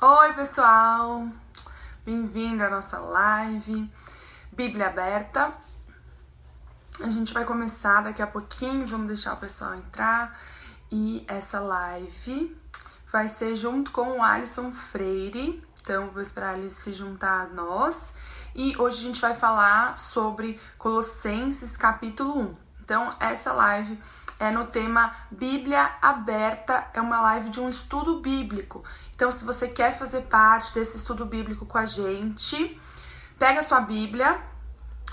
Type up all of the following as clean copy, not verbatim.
Oi, pessoal! Bem-vindo à nossa live Bíblia Aberta. A gente vai começar daqui a pouquinho, vamos deixar o pessoal entrar. E essa live vai ser junto com o Alisson Freire. Então, vou esperar ele se juntar a nós. E hoje a gente vai falar sobre Colossenses capítulo 1. Então, essa live é no tema Bíblia Aberta, é uma live de um estudo bíblico. Então, se você quer fazer parte desse estudo bíblico com a gente, pega a sua Bíblia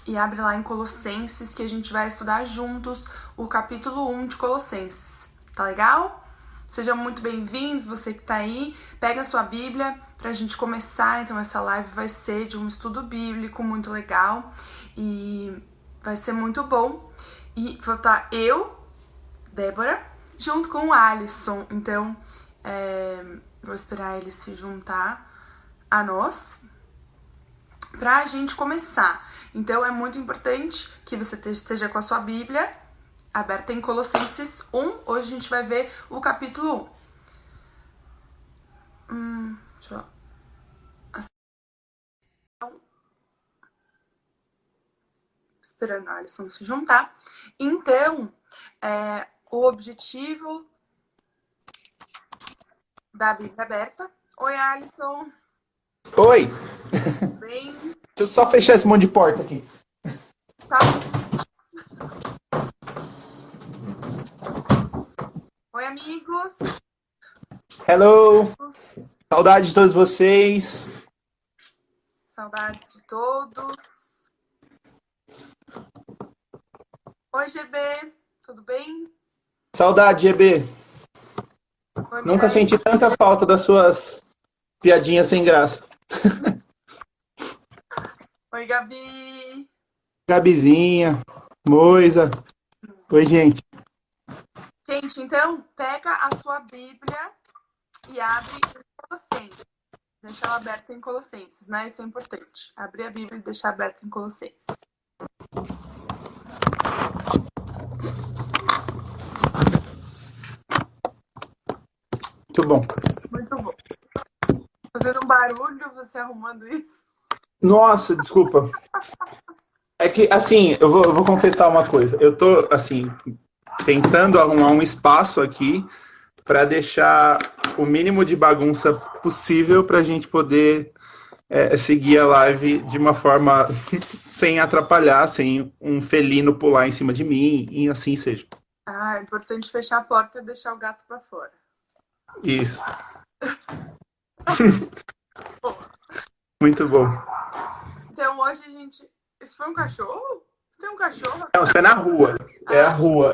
e abre lá em Colossenses, que a gente vai estudar juntos o capítulo 1 de Colossenses. Tá legal? Sejam muito bem-vindos, você que tá aí. Pega a sua Bíblia pra gente começar. Então, essa live vai ser de um estudo bíblico muito legal e vai ser muito bom. E vou estar eu, Débora, junto com o Alisson. Então, vou esperar ele se juntar a nós pra gente começar. Então, é muito importante que você esteja com a sua Bíblia aberta em Colossenses 1. Hoje a gente vai ver o capítulo 1. Deixa eu... Esperando a Alisson se juntar. Então, o objetivo da Bíblia aberta. Oi, Alisson. Oi! Tudo bem? Deixa eu só fechar esse monte de porta aqui. Tá. Oi, amigos. Hello! Saudade de todos vocês. Saudades de todos. Oi, GB. Tudo bem? Saudade, EB. Oi, Nunca Mirai. senti tanta falta das suas piadinhas sem graça. Oi, Gabi. Gabizinha, Moisa. Oi, gente. Gente, então, pega a sua Bíblia e abre em Colossenses. Deixa ela aberta em Colossenses, né? Isso é importante. Abrir a Bíblia e deixar aberta em Colossenses. Muito bom. Muito bom. Fazendo um barulho, você arrumando isso. Nossa, desculpa. É que, assim, eu vou confessar uma coisa. Eu tô, assim, tentando arrumar um espaço aqui para deixar o mínimo de bagunça possível para a gente poder seguir a live de uma forma sem atrapalhar, sem um felino pular em cima de mim e assim seja. Ah, é importante fechar a porta e deixar o gato pra fora. Isso. Muito bom. Então, hoje a gente... Isso foi um cachorro? Tem um cachorro? Não, isso é na rua. É a rua.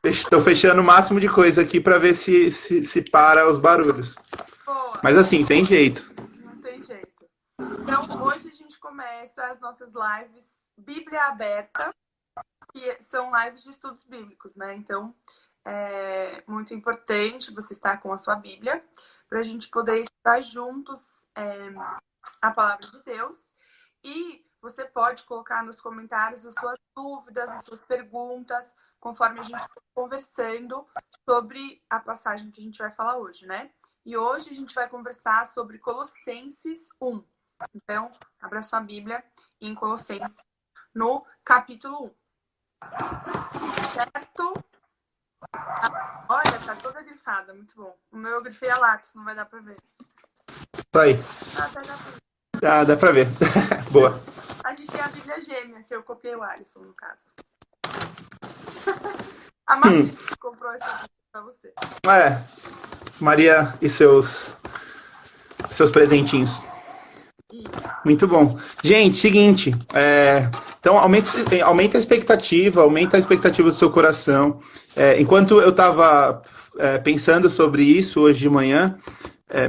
Estou fechando o máximo de coisa aqui para ver se para os barulhos. Boa. Mas assim, tem jeito. Não tem jeito. Então, hoje a gente começa as nossas lives Bíblia Aberta, que são lives de estudos bíblicos, né? Então, é muito importante você estar com a sua Bíblia para a gente poder estudar juntos a palavra de Deus. E você pode colocar nos comentários as suas dúvidas, as suas perguntas, conforme a gente está conversando sobre a passagem que a gente vai falar hoje, né? E hoje a gente vai conversar sobre Colossenses 1. Então, abra sua Bíblia em Colossenses, no capítulo 1. Certo? Olha, tá toda grifada, muito bom. O meu eu grifei a lápis, não vai dar pra ver. Isso aí. Dá pra ver. Ah, dá pra ver. Boa. A gente tem a Bíblia gêmea, que eu copiei o Alisson, no caso. A Maria comprou essa Bíblia pra você. Maria e seus presentinhos. Isso. Muito bom. Gente, seguinte, então aumenta a expectativa do seu coração. Enquanto eu estava pensando sobre isso hoje de manhã,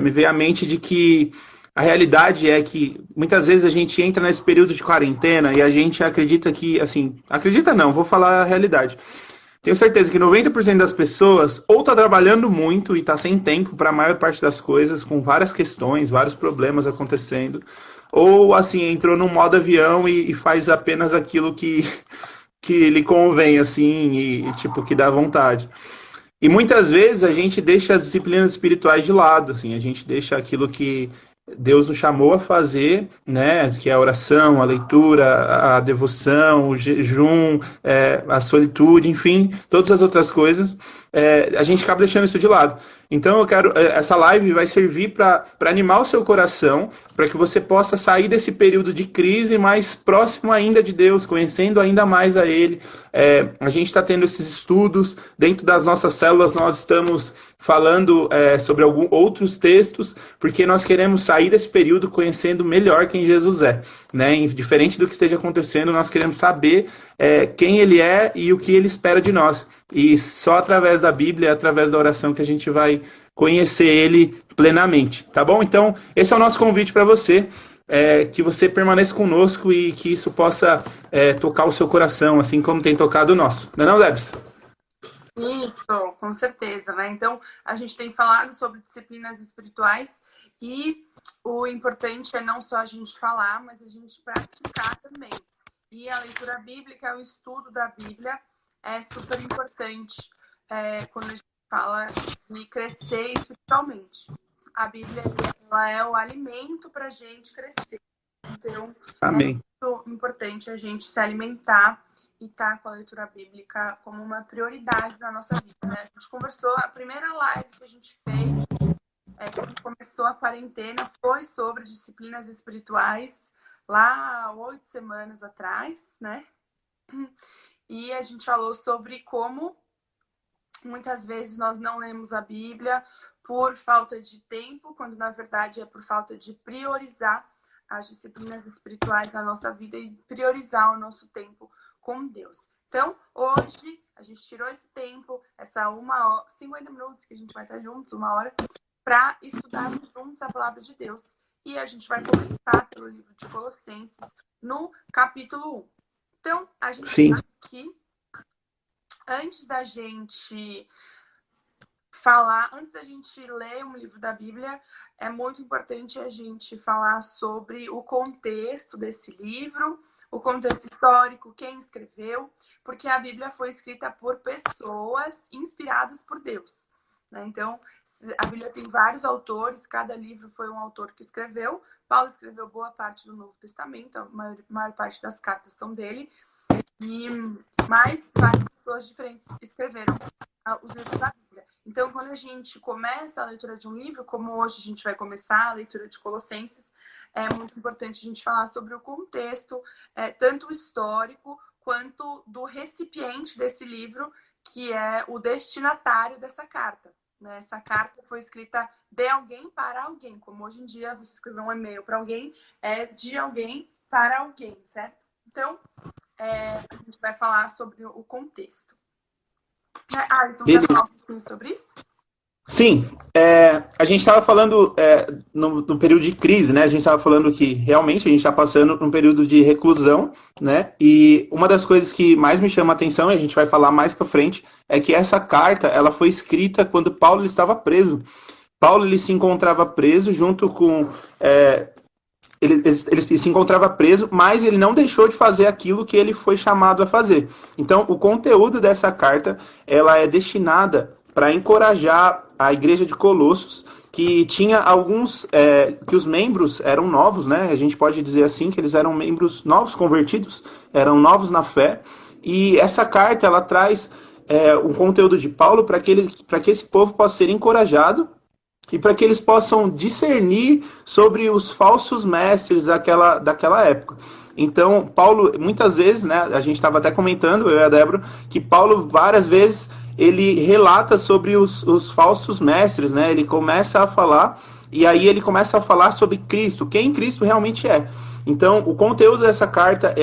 me veio à mente de que a realidade é que muitas vezes a gente entra nesse período de quarentena e a gente acredita que, assim, acredita não, vou falar a realidade. Tenho certeza que 90% das pessoas ou está trabalhando muito e está sem tempo para a maior parte das coisas, com várias questões, vários problemas acontecendo, ou assim, entrou num modo avião e faz apenas aquilo que lhe convém, assim, e tipo, que dá vontade. E muitas vezes a gente deixa as disciplinas espirituais de lado, assim, a gente deixa aquilo que Deus nos chamou a fazer, né, que é a oração, a leitura, a devoção, o jejum, a solitude, enfim, todas as outras coisas, a gente acaba deixando isso de lado. Então essa live vai servir para animar o seu coração, para que você possa sair desse período de crise mais próximo ainda de Deus, conhecendo ainda mais a Ele. A gente está tendo esses estudos, dentro das nossas células nós estamos falando sobre outros textos, porque nós queremos sair desse período conhecendo melhor quem Jesus é, né? Diferente do que esteja acontecendo, nós queremos saber quem Ele é e o que Ele espera de nós. E só através da Bíblia, através da oração que a gente vai conhecer Ele plenamente, tá bom? Então, esse é o nosso convite para você, que você permaneça conosco e que isso possa tocar o seu coração, assim como tem tocado o nosso. Não é não, Debs? Isso, com certeza, né? Então, a gente tem falado sobre disciplinas espirituais e o importante é não só a gente falar, mas a gente praticar também. E a leitura bíblica, o estudo da Bíblia é super importante quando a gente fala de crescer espiritualmente. A Bíblia, ela é o alimento para a gente crescer. Então, Amém. É muito importante a gente se alimentar e estar com a leitura bíblica como uma prioridade na nossa vida, né? A gente conversou, a primeira live que a gente fez, quando começou a quarentena, foi sobre disciplinas espirituais, lá 8 semanas atrás, né? E a gente falou sobre como muitas vezes nós não lemos a Bíblia por falta de tempo, quando na verdade é por falta de priorizar as disciplinas espirituais na nossa vida e priorizar o nosso tempo com Deus. Então, hoje, a gente tirou esse tempo, essa 50 minutos que a gente vai estar juntos, 1 hora, para estudar juntos a palavra de Deus. E a gente vai começar pelo livro de Colossenses, no capítulo 1. Então, a gente está aqui, antes da gente ler um livro da Bíblia, é muito importante a gente falar sobre o contexto desse livro, o contexto histórico, quem escreveu, porque a Bíblia foi escrita por pessoas inspiradas por Deus, né? Então, a Bíblia tem vários autores, cada livro foi um autor que escreveu. Paulo escreveu boa parte do Novo Testamento, a maior parte das cartas são dele, mas várias pessoas diferentes escreveram os livros da Bíblia. Então, quando a gente começa a leitura de um livro, como hoje a gente vai começar a leitura de Colossenses, é muito importante a gente falar sobre o contexto, tanto histórico quanto do recipiente desse livro, que é o destinatário dessa carta, né? Essa carta foi escrita de alguém para alguém, como hoje em dia você escrever um e-mail para alguém, é de alguém para alguém, certo? Então, a gente vai falar sobre o contexto. Alisson, quer falar um pouquinho sobre isso? Sim, a gente estava falando no período de crise, né? A gente estava falando que realmente a gente está passando por um período de reclusão, né? E uma das coisas que mais me chama a atenção, e a gente vai falar mais para frente, é que essa carta ela foi escrita quando Paulo estava preso. Paulo ele se encontrava preso junto com ele se encontrava preso, mas ele não deixou de fazer aquilo que ele foi chamado a fazer. Então, o conteúdo dessa carta ela é destinada para encorajar a igreja de Colossos, que tinha alguns, que os membros eram novos, né? A gente pode dizer assim, que eles eram membros novos, convertidos, eram novos na fé, e essa carta, ela traz o conteúdo de Paulo para que esse povo possa ser encorajado e para que eles possam discernir sobre os falsos mestres daquela época. Então, Paulo, muitas vezes, né, a gente estava até comentando, eu e a Débora, que Paulo, várias vezes, ele relata sobre os falsos mestres, né? Ele começa a falar, e aí ele começa a falar sobre Cristo, quem Cristo realmente é. Então, o conteúdo dessa carta,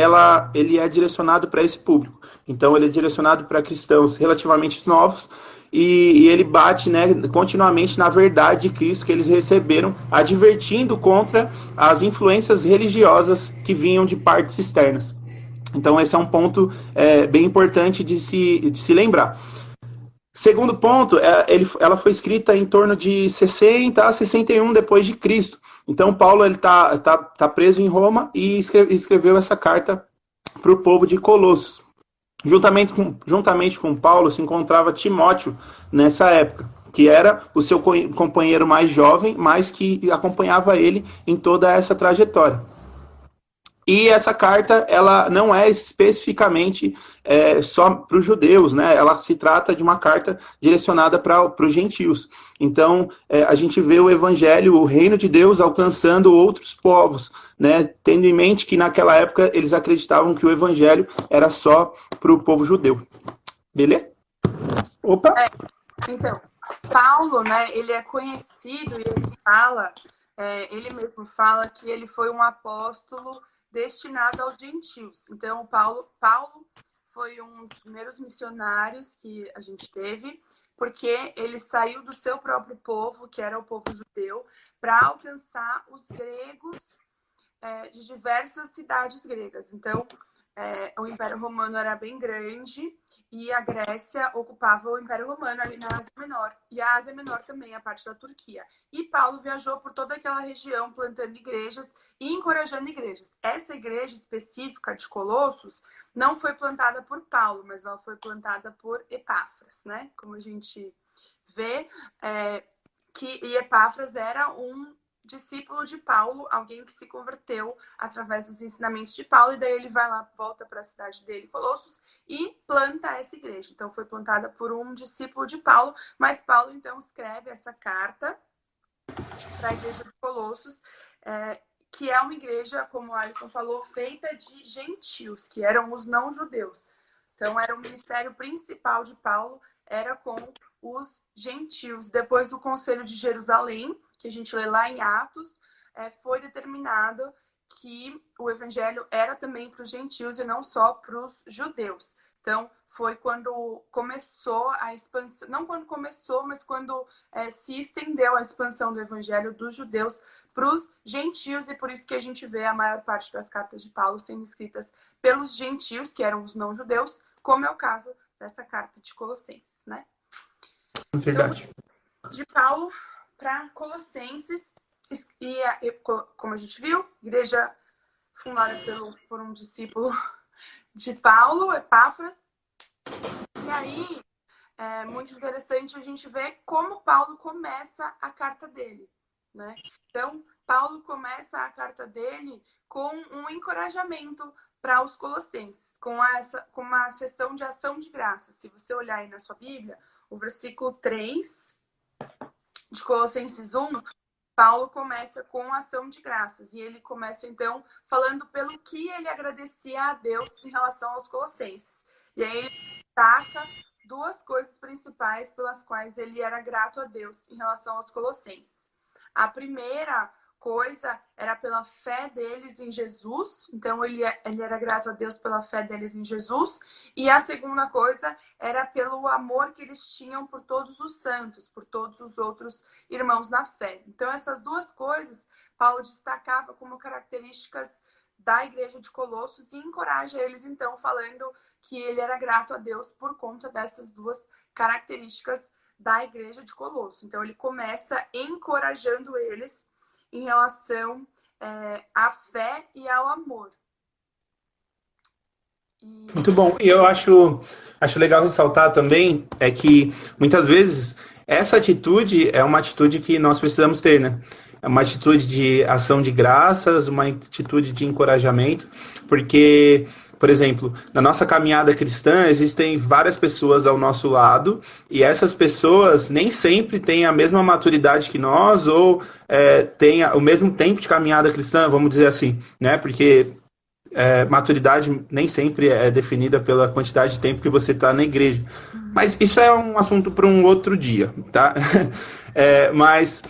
ele é direcionado para esse público. Então, ele é direcionado para cristãos relativamente novos, e ele bate, né, continuamente na verdade de Cristo que eles receberam, advertindo contra as influências religiosas que vinham de partes externas. Então, esse é um ponto bem importante de se lembrar. Segundo ponto, ela foi escrita em torno de 60 a 61 depois de Cristo. Então, Paulo tá preso em Roma e escreveu essa carta para o povo de Colossos. Juntamente com Paulo se encontrava Timóteo nessa época, que era o seu companheiro mais jovem, mas que acompanhava ele em toda essa trajetória. E essa carta, ela não é especificamente só para os judeus, né? Ela se trata de uma carta direcionada para os gentios. Então, a gente vê o evangelho, o reino de Deus alcançando outros povos, né? Tendo em mente que naquela época eles acreditavam que o evangelho era só para o povo judeu. Beleza? Opa! Então, Paulo, né, ele é conhecido e ele fala, ele mesmo fala que ele foi um apóstolo destinado aos gentios. Então, Paulo foi um dos primeiros missionários que a gente teve, porque ele saiu do seu próprio povo, que era o povo judeu, para alcançar os gregos de diversas cidades gregas. Então, o Império Romano era bem grande e a Grécia ocupava o Império Romano ali na Ásia Menor. E a Ásia Menor também, a parte da Turquia. E Paulo viajou por toda aquela região plantando igrejas e encorajando igrejas. Essa igreja específica de Colossos não foi plantada por Paulo, mas ela foi plantada por Epáfras, né? Como a gente vê, e Epáfras era um discípulo de Paulo, alguém que se converteu através dos ensinamentos de Paulo, e daí ele vai lá, volta para a cidade dele, Colossos, e planta essa igreja. Então foi plantada por um discípulo de Paulo, mas Paulo então escreve essa carta para a igreja de Colossos, que é uma igreja, como o Alisson falou, feita de gentios, que eram os não-judeus. Então era o ministério principal de Paulo, era com os gentios. Depois do Conselho de Jerusalém, que a gente lê lá em Atos, foi determinado que o evangelho era também para os gentios e não só para os judeus. Então, foi quando começou a expansão, não quando começou, mas quando se estendeu a expansão do evangelho dos judeus para os gentios, e por isso que a gente vê a maior parte das cartas de Paulo sendo escritas pelos gentios, que eram os não-judeus, como é o caso dessa carta de Colossenses, né? Verdade. Então, de Paulo para Colossenses, e como a gente viu, igreja fundada por um discípulo de Paulo, Epáfras. E aí, é muito interessante a gente ver como Paulo começa a carta dele, né? Então, Paulo começa a carta dele com um encorajamento para os colossenses, com uma sessão de ação de graça. Se você olhar aí na sua Bíblia, o versículo 3 de Colossenses 1, Paulo começa com ação de graças. E ele começa, então, falando pelo que ele agradecia a Deus em relação aos colossenses. E aí ele destaca duas coisas principais pelas quais ele era grato a Deus em relação aos colossenses. A primeira coisa era pela fé deles em Jesus. Então, ele era grato a Deus pela fé deles em Jesus. E a segunda coisa era pelo amor que eles tinham por todos os santos, por todos os outros irmãos na fé. Então, essas duas coisas, Paulo destacava como características da igreja de Colossos e encoraja eles, então, falando que ele era grato a Deus por conta dessas duas características da igreja de Colossos. Então, ele começa encorajando eles em relação à fé e ao amor. Muito bom. E eu acho legal ressaltar também que muitas vezes essa atitude é uma atitude que nós precisamos ter, né? É uma atitude de ação de graças, uma atitude de encorajamento, porque, por exemplo, na nossa caminhada cristã existem várias pessoas ao nosso lado e essas pessoas nem sempre têm a mesma maturidade que nós ou têm o mesmo tempo de caminhada cristã, vamos dizer assim, né? Porque maturidade nem sempre é definida pela quantidade de tempo que você está na igreja. Mas isso é um assunto para um outro dia, tá? Mas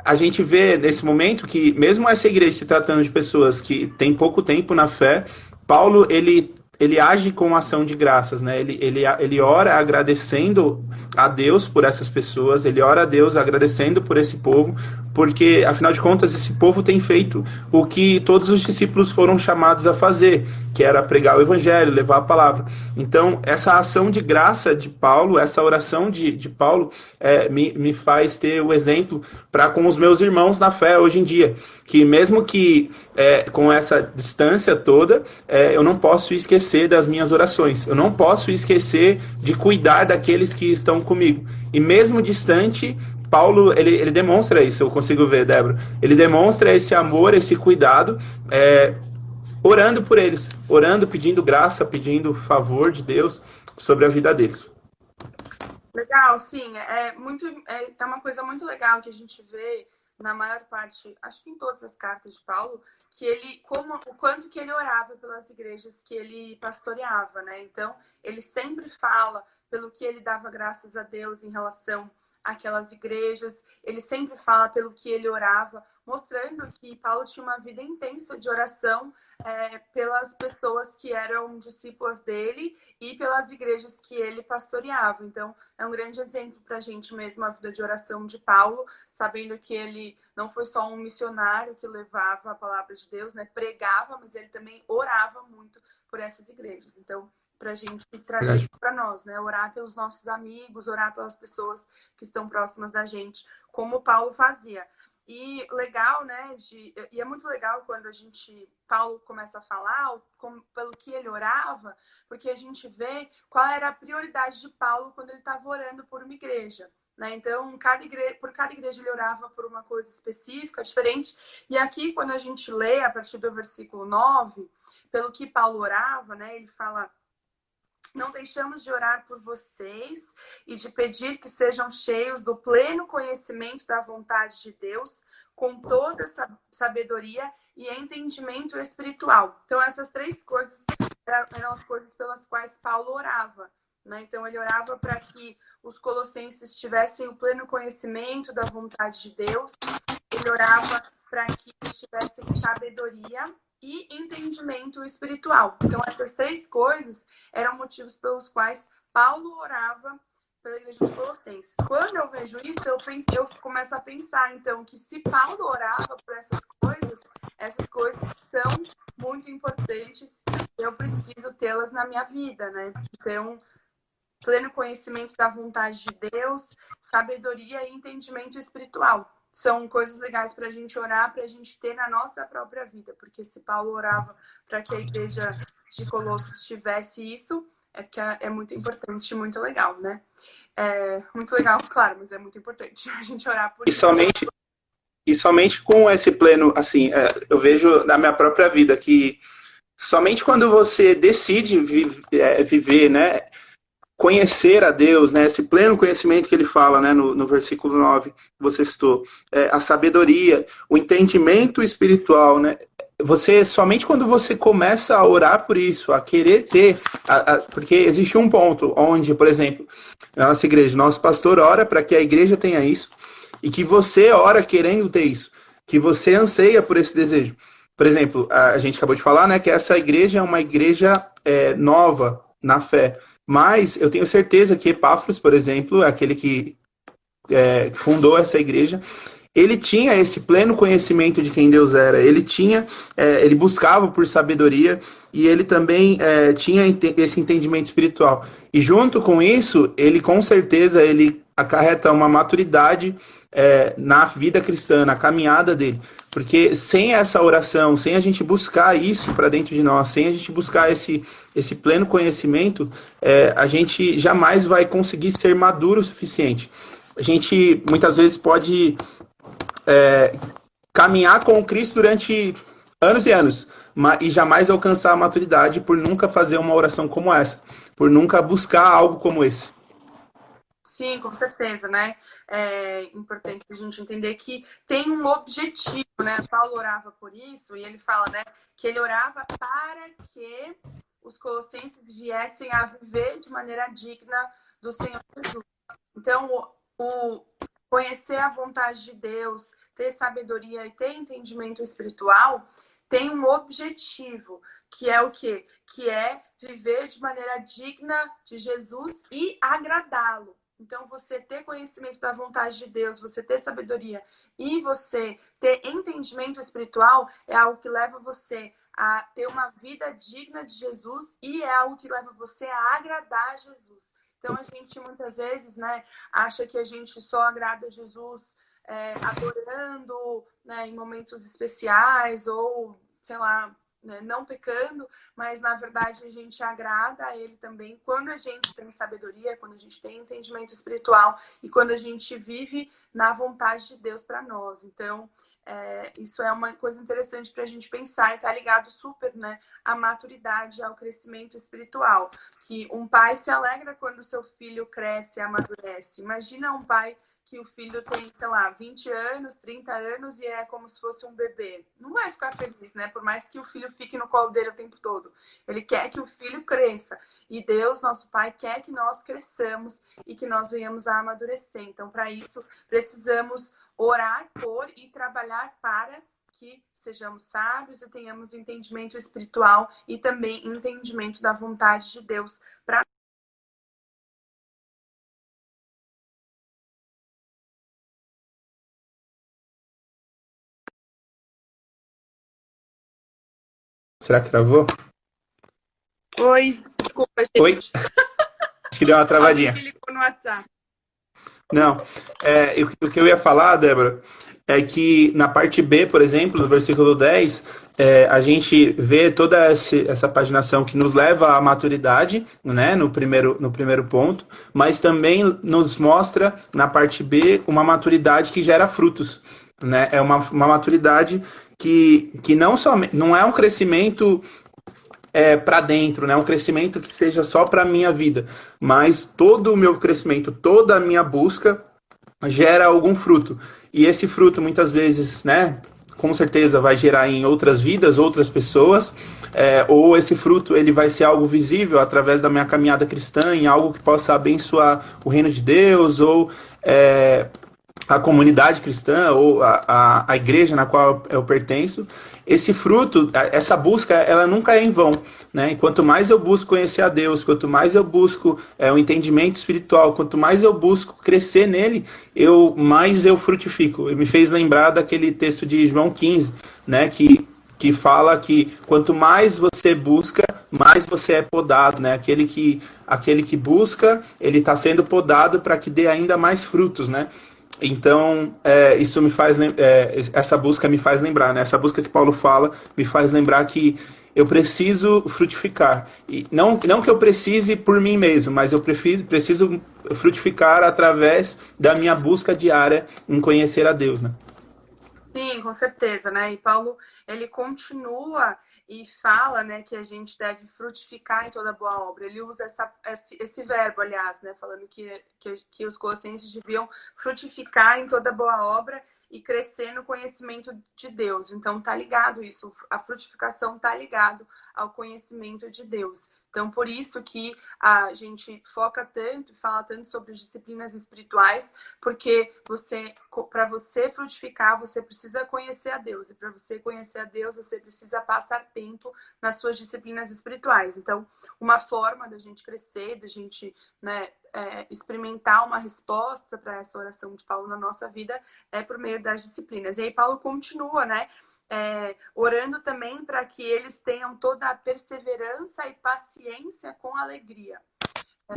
a gente vê nesse momento que mesmo essa igreja se tratando de pessoas que têm pouco tempo na fé, Paulo, ele age com ação de graças, né? Ele ora agradecendo a Deus por essas pessoas, ele ora a Deus agradecendo por esse povo, porque, afinal de contas, esse povo tem feito o que todos os discípulos foram chamados a fazer, que era pregar o evangelho, levar a palavra. Então, essa ação de graça de Paulo, essa oração de Paulo, me faz ter o exemplo para com os meus irmãos na fé hoje em dia, que mesmo que com essa distância toda, eu não posso esquecer esquecer das minhas orações. Eu não posso esquecer de cuidar daqueles que estão comigo. E mesmo distante, Paulo, ele demonstra isso, eu consigo ver, Débora. Ele demonstra esse amor, esse cuidado, orando por eles, orando, pedindo graça, pedindo favor de Deus sobre a vida deles. Legal, sim. É uma coisa muito legal que a gente vê na maior parte, acho que em todas as cartas de Paulo, que o quanto que ele orava pelas igrejas que ele pastoreava, né? Então, ele sempre fala pelo que ele dava graças a Deus em relação àquelas igrejas, ele sempre fala pelo que ele orava, mostrando que Paulo tinha uma vida intensa de oração pelas pessoas que eram discípulas dele e pelas igrejas que ele pastoreava. Então, é um grande exemplo para a gente mesmo a vida de oração de Paulo, sabendo que ele não foi só um missionário que levava a palavra de Deus, né? Pregava, mas ele também orava muito por essas igrejas. Então, para a gente trazer para nós, né? Orar pelos nossos amigos, orar pelas pessoas que estão próximas da gente, como Paulo fazia. E legal, né? E é muito legal quando Paulo começa a falar pelo que ele orava, porque a gente vê qual era a prioridade de Paulo quando ele estava orando por uma igreja. Né? Então, por cada igreja ele orava por uma coisa específica, diferente. E aqui, quando a gente lê, a partir do versículo 9, pelo que Paulo orava, né? Ele fala: não deixamos de orar por vocês e de pedir que sejam cheios do pleno conhecimento da vontade de Deus, com toda sabedoria e entendimento espiritual. Então, essas três coisas eram as coisas pelas quais Paulo orava. Né? Então, ele orava para que os colossenses tivessem o pleno conhecimento da vontade de Deus. Ele orava para que eles tivessem sabedoria e entendimento espiritual. Então, essas três coisas eram motivos pelos quais Paulo orava pela igreja de Colossenses. Quando eu vejo isso, eu começo a pensar, então, que se Paulo orava por essas coisas são muito importantes, eu preciso tê-las na minha vida, né? Então, pleno conhecimento da vontade de Deus, sabedoria e entendimento espiritual. São coisas legais para a gente orar, para a gente ter na nossa própria vida. Porque se Paulo orava para que a igreja de Colossos tivesse isso, é porque é muito importante e muito legal, né? É muito legal, claro, mas é muito importante a gente orar por isso. E somente com esse pleno, assim, eu vejo na minha própria vida que somente quando você decide viver, né? Conhecer a Deus, né, esse pleno conhecimento que ele fala, né, no versículo 9, que você citou, a sabedoria, o entendimento espiritual, né, somente quando você começa a orar por isso, a querer ter, porque existe um ponto onde, por exemplo, na nossa igreja, nosso pastor ora para que a igreja tenha isso, e que você ora querendo ter isso, que você anseia por esse desejo. Por exemplo, a gente acabou de falar, né, que essa igreja é uma igreja nova na fé. Mas eu tenho certeza que Epáfras, por exemplo, aquele que fundou essa igreja, ele tinha esse pleno conhecimento de quem Deus era. Ele buscava por sabedoria e ele também tinha esse entendimento espiritual. E junto com isso, ele com certeza ele acarreta uma maturidade na vida cristã, na caminhada dele. Porque sem essa oração, sem a gente buscar isso para dentro de nós, sem a gente buscar esse pleno conhecimento, a gente jamais vai conseguir ser maduro o suficiente. A gente muitas vezes pode caminhar com o Cristo durante anos e anos, e jamais alcançar a maturidade por nunca fazer uma oração como essa, por nunca buscar algo como esse. Sim, com certeza, né? É importante a gente entender que tem um objetivo, né? Paulo orava por isso e ele fala, né, que ele orava para que os colossenses viessem a viver de maneira digna do Senhor Jesus. Então, o conhecer a vontade de Deus, ter sabedoria e ter entendimento espiritual tem um objetivo, que é o quê? Que é viver de maneira digna de Jesus e agradá-lo. Então, você ter conhecimento da vontade de Deus, você ter sabedoria e você ter entendimento espiritual é algo que leva você a ter uma vida digna de Jesus e é algo que leva você a agradar Jesus. Então, a gente muitas vezes, né, acha que a gente só agrada Jesus adorando, né, em momentos especiais ou, sei lá, né, não pecando, mas na verdade a gente agrada a Ele também quando a gente tem sabedoria, quando a gente tem entendimento espiritual e quando a gente vive na vontade de Deus para nós. Então, isso é uma coisa interessante para a gente pensar e está ligado super, né, à maturidade, ao crescimento espiritual. Que um pai se alegra quando o seu filho cresce e amadurece. Imagina um pai que o filho tem, sei lá, 20 anos, 30 anos e é como se fosse um bebê. Não vai ficar feliz, né? Por mais que o filho fique no colo dele o tempo todo. Ele quer que o filho cresça. E Deus, nosso Pai, quer que nós cresçamos e que nós venhamos a amadurecer. Então, para isso, precisamos orar por e trabalhar para que sejamos sábios e tenhamos entendimento espiritual e também entendimento da vontade de Deus para Será que travou? Oi, desculpa, gente. Oi? Acho que deu uma travadinha. Alguém me ligou no WhatsApp. Não, o que eu ia falar, Débora, é que na parte B, por exemplo, no versículo 10, a gente vê toda essa paginação que nos leva à maturidade, né, no primeiro ponto, mas também nos mostra, na parte B, uma maturidade que gera frutos, né? É uma maturidade que não é um crescimento para dentro, né? Um crescimento que seja só para a minha vida, mas todo o meu crescimento, toda a minha busca gera algum fruto. E esse fruto, muitas vezes, né, com certeza vai gerar em outras vidas, outras pessoas, ou esse fruto ele vai ser algo visível através da minha caminhada cristã, em algo que possa abençoar o reino de Deus, ou a comunidade cristã ou a igreja na qual eu pertenço. Esse fruto, essa busca, ela nunca é em vão, né? E quanto mais eu busco conhecer a Deus, quanto mais eu busco o entendimento espiritual, quanto mais eu busco crescer nele, mais eu frutifico. Me fez lembrar daquele texto de João 15, né? Que fala que quanto mais você busca, mais você é podado, né? Aquele que busca, ele está sendo podado para que dê ainda mais frutos, né? Então, isso me faz essa busca me faz lembrar, né? Essa busca que Paulo fala me faz lembrar que eu preciso frutificar. E não que eu precise por mim mesmo, mas eu preciso frutificar através da minha busca diária em conhecer a Deus, né? Sim, com certeza, né? E Paulo, ele continua e fala, né, que a gente deve frutificar em toda boa obra. Ele usa esse verbo, aliás, né, falando que os colossenses deviam frutificar em toda boa obra e crescer no conhecimento de Deus. Então, tá ligado isso. A frutificação tá ligado ao conhecimento de Deus. Então, por isso que a gente foca tanto, fala tanto sobre as disciplinas espirituais, porque para você frutificar, você precisa conhecer a Deus. E para você conhecer a Deus, você precisa passar tempo nas suas disciplinas espirituais. Então, uma forma da gente crescer, da gente, né, experimentar uma resposta para essa oração de Paulo na nossa vida é por meio das disciplinas. E aí Paulo continua, né? Orando também para que eles tenham toda a perseverança e paciência com alegria.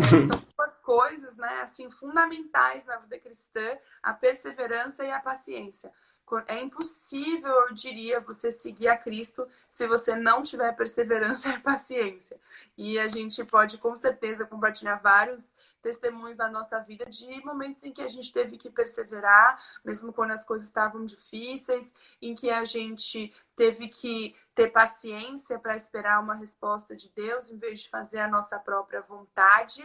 São duas coisas, né, assim, fundamentais na vida cristã, a perseverança e a paciência. É impossível, eu diria, você seguir a Cristo se você não tiver perseverança e paciência. E a gente pode, com certeza, compartilhar vários testemunhos da nossa vida de momentos em que a gente teve que perseverar, mesmo quando as coisas estavam difíceis, em que a gente teve que ter paciência para esperar uma resposta de Deus, em vez de fazer a nossa própria vontade.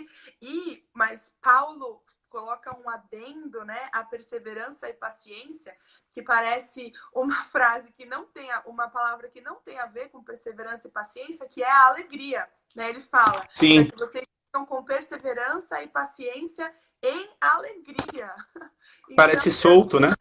Mas Paulo coloca um adendo, né, a perseverança e paciência, que parece uma frase que não tem, uma palavra que não tem a ver com perseverança e paciência, que é a alegria, né? Ele fala, Sim. que vocês estão com perseverança e paciência em alegria. Parece Então, solto, né?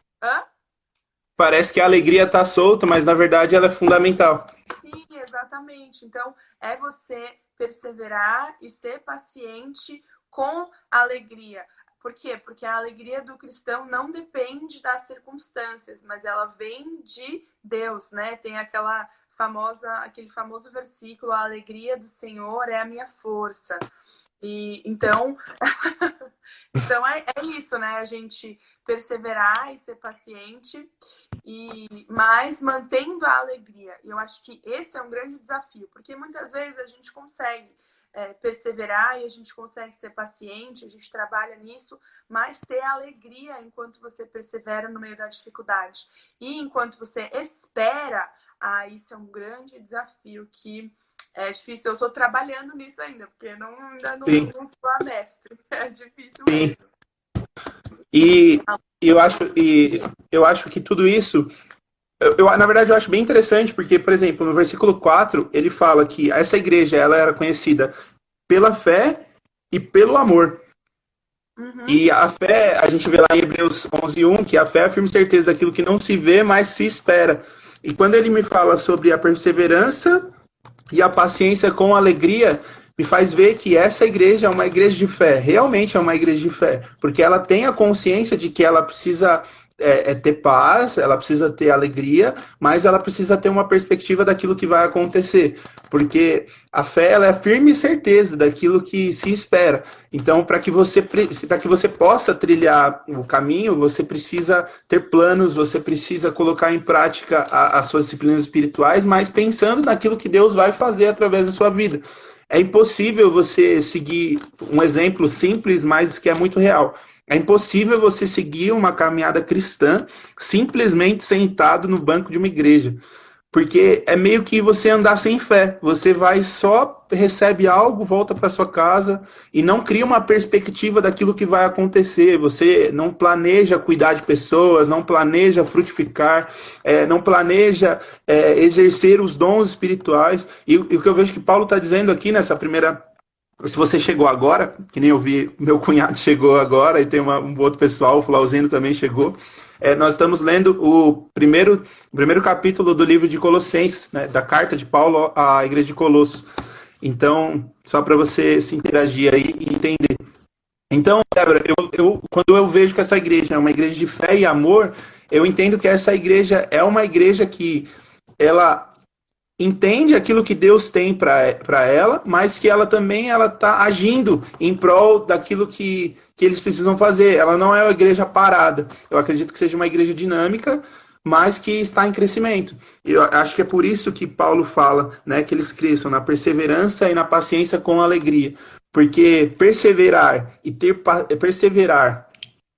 Parece que a alegria está solta, mas na verdade ela é fundamental. Sim, exatamente. Então, é você perseverar e ser paciente com alegria. Por quê? Porque a alegria do cristão não depende das circunstâncias, mas ela vem de Deus, né? Tem aquele famoso versículo, a alegria do Senhor é a minha força. E então, então é isso, né? A gente perseverar e ser paciente, mas mantendo a alegria. E eu acho que esse é um grande desafio, porque muitas vezes a gente consegue perseverar e a gente consegue ser paciente, a gente trabalha nisso, mas ter alegria enquanto você persevera no meio da dificuldade. E enquanto você espera, isso é um grande desafio que é difícil. Eu estou trabalhando nisso ainda, porque ainda Sim, não sou a mestre. É difícil sim. mesmo. E eu acho que tudo isso, na verdade, eu acho bem interessante, porque, por exemplo, no versículo 4 ele fala que essa igreja ela era conhecida pela fé e pelo amor. Uhum. E a fé, a gente vê lá em Hebreus 11:1, que a fé é a firme certeza daquilo que não se vê, mas se espera. E quando ele me fala sobre a perseverança e a paciência com alegria, me faz ver que essa igreja é uma igreja de fé, realmente é uma igreja de fé, porque ela tem a consciência de que ela precisa ter paz, ela precisa ter alegria, mas ela precisa ter uma perspectiva daquilo que vai acontecer, porque a fé ela é a firme certeza daquilo que se espera. Então, para que você possa trilhar o caminho, você precisa ter planos, você precisa colocar em prática as suas disciplinas espirituais, mas pensando naquilo que Deus vai fazer através da sua vida. É impossível você seguir um exemplo simples, mas que é muito real. É impossível você seguir uma caminhada cristã simplesmente sentado no banco de uma igreja. Porque é meio que você andar sem fé. Você vai só, recebe algo, volta para sua casa e não cria uma perspectiva daquilo que vai acontecer. Você não planeja cuidar de pessoas, não planeja frutificar, não planeja exercer os dons espirituais. E o que eu vejo que Paulo está dizendo aqui nessa primeira. Se você chegou agora, que nem eu vi, meu cunhado chegou agora e tem um outro pessoal, o Flauzino também chegou. Nós estamos lendo o primeiro capítulo do livro de Colossenses, né, da carta de Paulo à igreja de Colossos. Então, só para você se interagir aí e entender. Então, Débora, quando eu vejo que essa igreja é uma igreja de fé e amor, eu entendo que essa igreja é uma igreja que ela entende aquilo que Deus tem para ela, mas que ela também ela está agindo em prol daquilo que eles precisam fazer. Ela não é uma igreja parada. Eu acredito que seja uma igreja dinâmica, mas que está em crescimento. Eu acho que é por isso que Paulo fala, né, que eles cresçam na perseverança e na paciência com alegria. Porque perseverar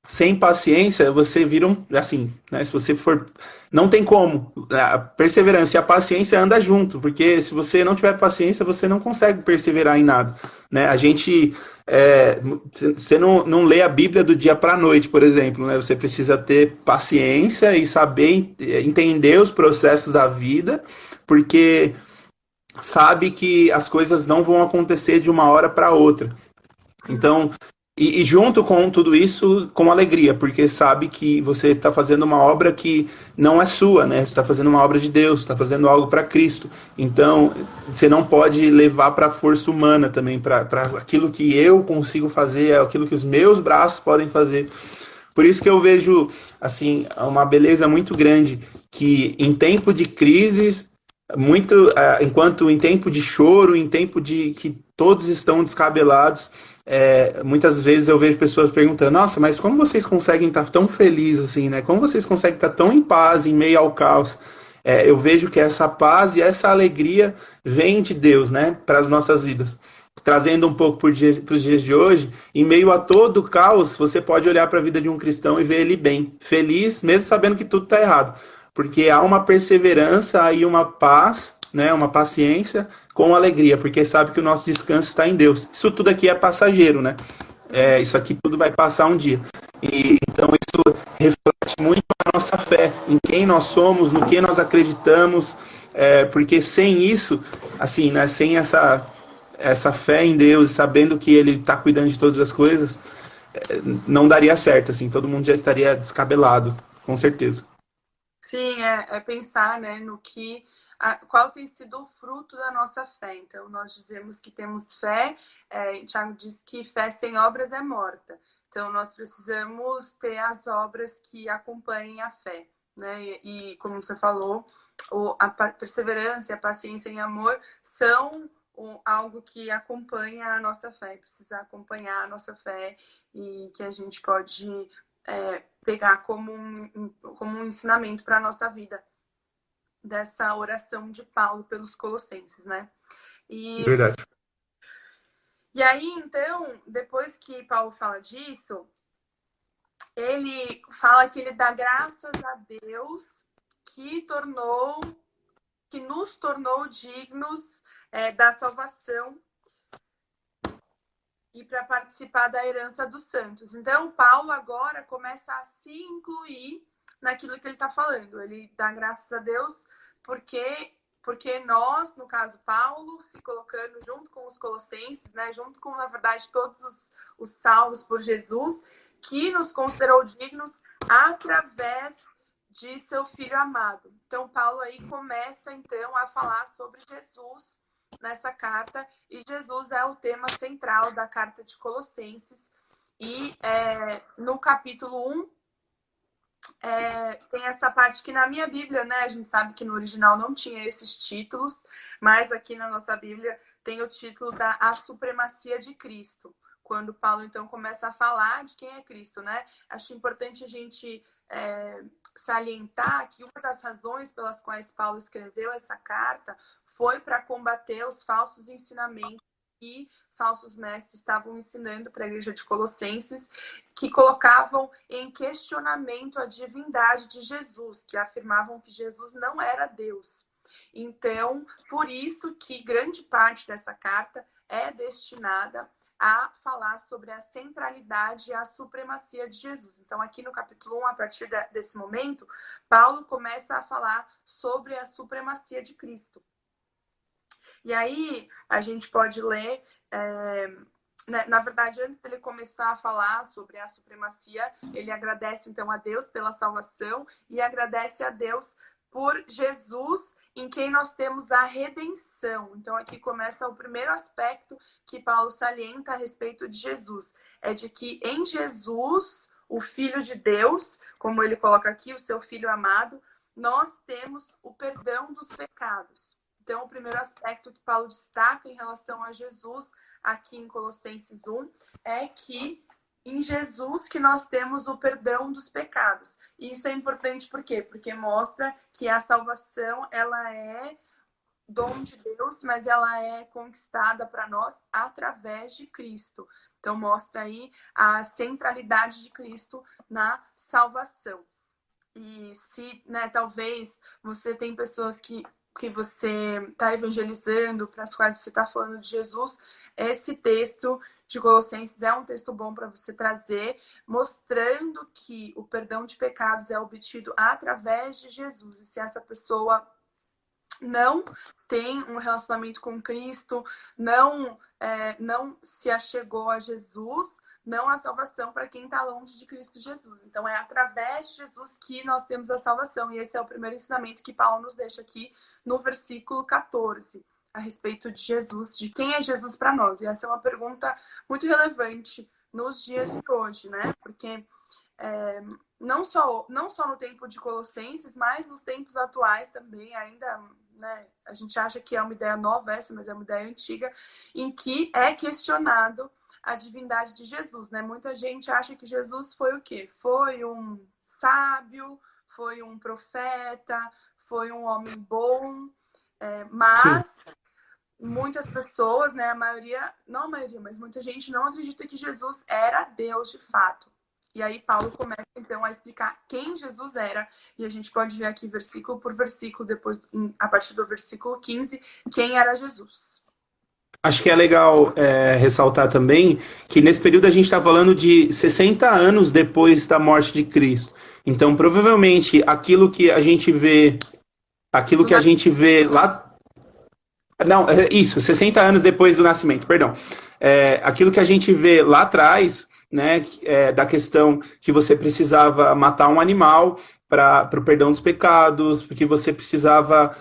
sem paciência, você vira assim, né? Se você for, não tem como. A perseverança e a paciência andam junto, porque se você não tiver paciência, você não consegue perseverar em nada, né? A gente, você não lê a Bíblia do dia para a noite, por exemplo, né? Você precisa ter paciência e saber entender os processos da vida, porque sabe que as coisas não vão acontecer de uma hora para outra. Então, e junto com tudo isso, com alegria, porque sabe que você está fazendo uma obra que não é sua, né? Você está fazendo uma obra de Deus, está fazendo algo para Cristo. Então, você não pode levar para a força humana também, para aquilo que eu consigo fazer, é aquilo que os meus braços podem fazer. Por isso que eu vejo, assim, uma beleza muito grande que em tempo de crises, enquanto em tempo de choro, em tempo de que todos estão descabelados, muitas vezes eu vejo pessoas perguntando: nossa, mas como vocês conseguem estar tão felizes assim, né? Como vocês conseguem estar tão em paz em meio ao caos? Eu vejo que essa paz e essa alegria vem de Deus, né, para as nossas vidas. Trazendo um pouco para os dias de hoje, em meio a todo o caos, você pode olhar para a vida de um cristão e ver ele bem, feliz, mesmo sabendo que tudo está errado. Porque há uma perseverança e uma paz, né, uma paciência com alegria, porque sabe que o nosso descanso está em Deus. Isso tudo aqui é passageiro, né? Isso aqui tudo vai passar um dia. E então isso reflete muito a nossa fé, em quem nós somos, no que nós acreditamos, porque sem isso, assim, né, sem essa fé em Deus, sabendo que Ele está cuidando de todas as coisas, não daria certo, assim, todo mundo já estaria descabelado, com certeza. Sim, é pensar, né, no que qual tem sido o fruto da nossa fé. Então, nós dizemos que temos fé, Tiago diz que fé sem obras é morta. Então, nós precisamos ter as obras que acompanhem a fé, né? Como você falou, a perseverança e a paciência em amor são algo que acompanha a nossa fé, precisa acompanhar a nossa fé e que a gente pode pegar como um ensinamento para a nossa vida, dessa oração de Paulo pelos Colossenses, né? Verdade. E aí, então, depois que Paulo fala disso, ele fala que ele dá graças a Deus que nos tornou dignos da salvação e para participar da herança dos santos. Então, Paulo agora começa a se incluir naquilo que ele está falando. Ele dá graças a Deus porque nós, no caso Paulo, se colocando junto com os colossenses, né, junto com, na verdade, todos os salvos por Jesus, que nos considerou dignos através de seu Filho amado. Então, Paulo aí começa, então, a falar sobre Jesus nessa carta, e Jesus é o tema central da carta de Colossenses. E no capítulo 1, tem essa parte que na minha Bíblia, né, a gente sabe que no original não tinha esses títulos, mas aqui na nossa Bíblia tem o título da A Supremacia de Cristo, quando Paulo então começa a falar de quem é Cristo, né? Acho importante a gente salientar que uma das razões pelas quais Paulo escreveu essa carta foi para combater os falsos ensinamentos que falsos mestres estavam ensinando para a igreja de Colossenses, que colocavam em questionamento a divindade de Jesus, que afirmavam que Jesus não era Deus. Então, por isso que grande parte dessa carta é destinada a falar sobre a centralidade e a supremacia de Jesus. Então, aqui no capítulo 1, a partir desse momento, Paulo começa a falar sobre a supremacia de Cristo. E aí, a gente pode ler, na verdade, antes dele começar a falar sobre a supremacia, ele agradece, então, a Deus pela salvação e agradece a Deus por Jesus, em quem nós temos a redenção. Então, aqui começa o primeiro aspecto que Paulo salienta a respeito de Jesus. É de que em Jesus, o Filho de Deus, como ele coloca aqui, o seu Filho amado, nós temos o perdão dos pecados. Então, o primeiro aspecto que Paulo destaca em relação a Jesus, aqui em Colossenses 1, é que em Jesus que nós temos o perdão dos pecados. E isso é importante por quê? Porque mostra que a salvação, ela é dom de Deus, mas ela é conquistada para nós através de Cristo. Então, mostra aí a centralidade de Cristo na salvação. E se, né, talvez você tem pessoas que você está evangelizando, para as quais você está falando de Jesus, esse texto de Colossenses é um texto bom para você trazer, mostrando que o perdão de pecados é obtido através de Jesus. E se essa pessoa não tem um relacionamento com Cristo, não se achegou a Jesus, não há salvação para quem está longe de Cristo Jesus. Então, é através de Jesus que nós temos a salvação. E esse é o primeiro ensinamento que Paulo nos deixa aqui no versículo 14, a respeito de Jesus, de quem é Jesus para nós. E essa é uma pergunta muito relevante nos dias de hoje, né? Porque não só no tempo de Colossenses, mas nos tempos atuais também, ainda, né, a gente acha que é uma ideia nova essa, mas é uma ideia antiga, em que é questionado a divindade de Jesus, né? Muita gente acha que Jesus foi o quê? Foi um sábio, foi um profeta, foi um homem bom, mas sim, muitas pessoas, né, não a maioria, mas muita gente não acredita que Jesus era Deus de fato. E aí Paulo começa, então, a explicar quem Jesus era. E a gente pode ver aqui versículo por versículo, depois, a partir do versículo 15, quem era Jesus. Acho que é legal ressaltar também que nesse período a gente está falando de 60 anos depois da morte de Cristo. Então, provavelmente, aquilo que a gente vê lá... Não, isso, 60 anos depois do nascimento, perdão. Aquilo que a gente vê lá atrás, né, da questão que você precisava matar um animal para o perdão dos pecados, porque você precisava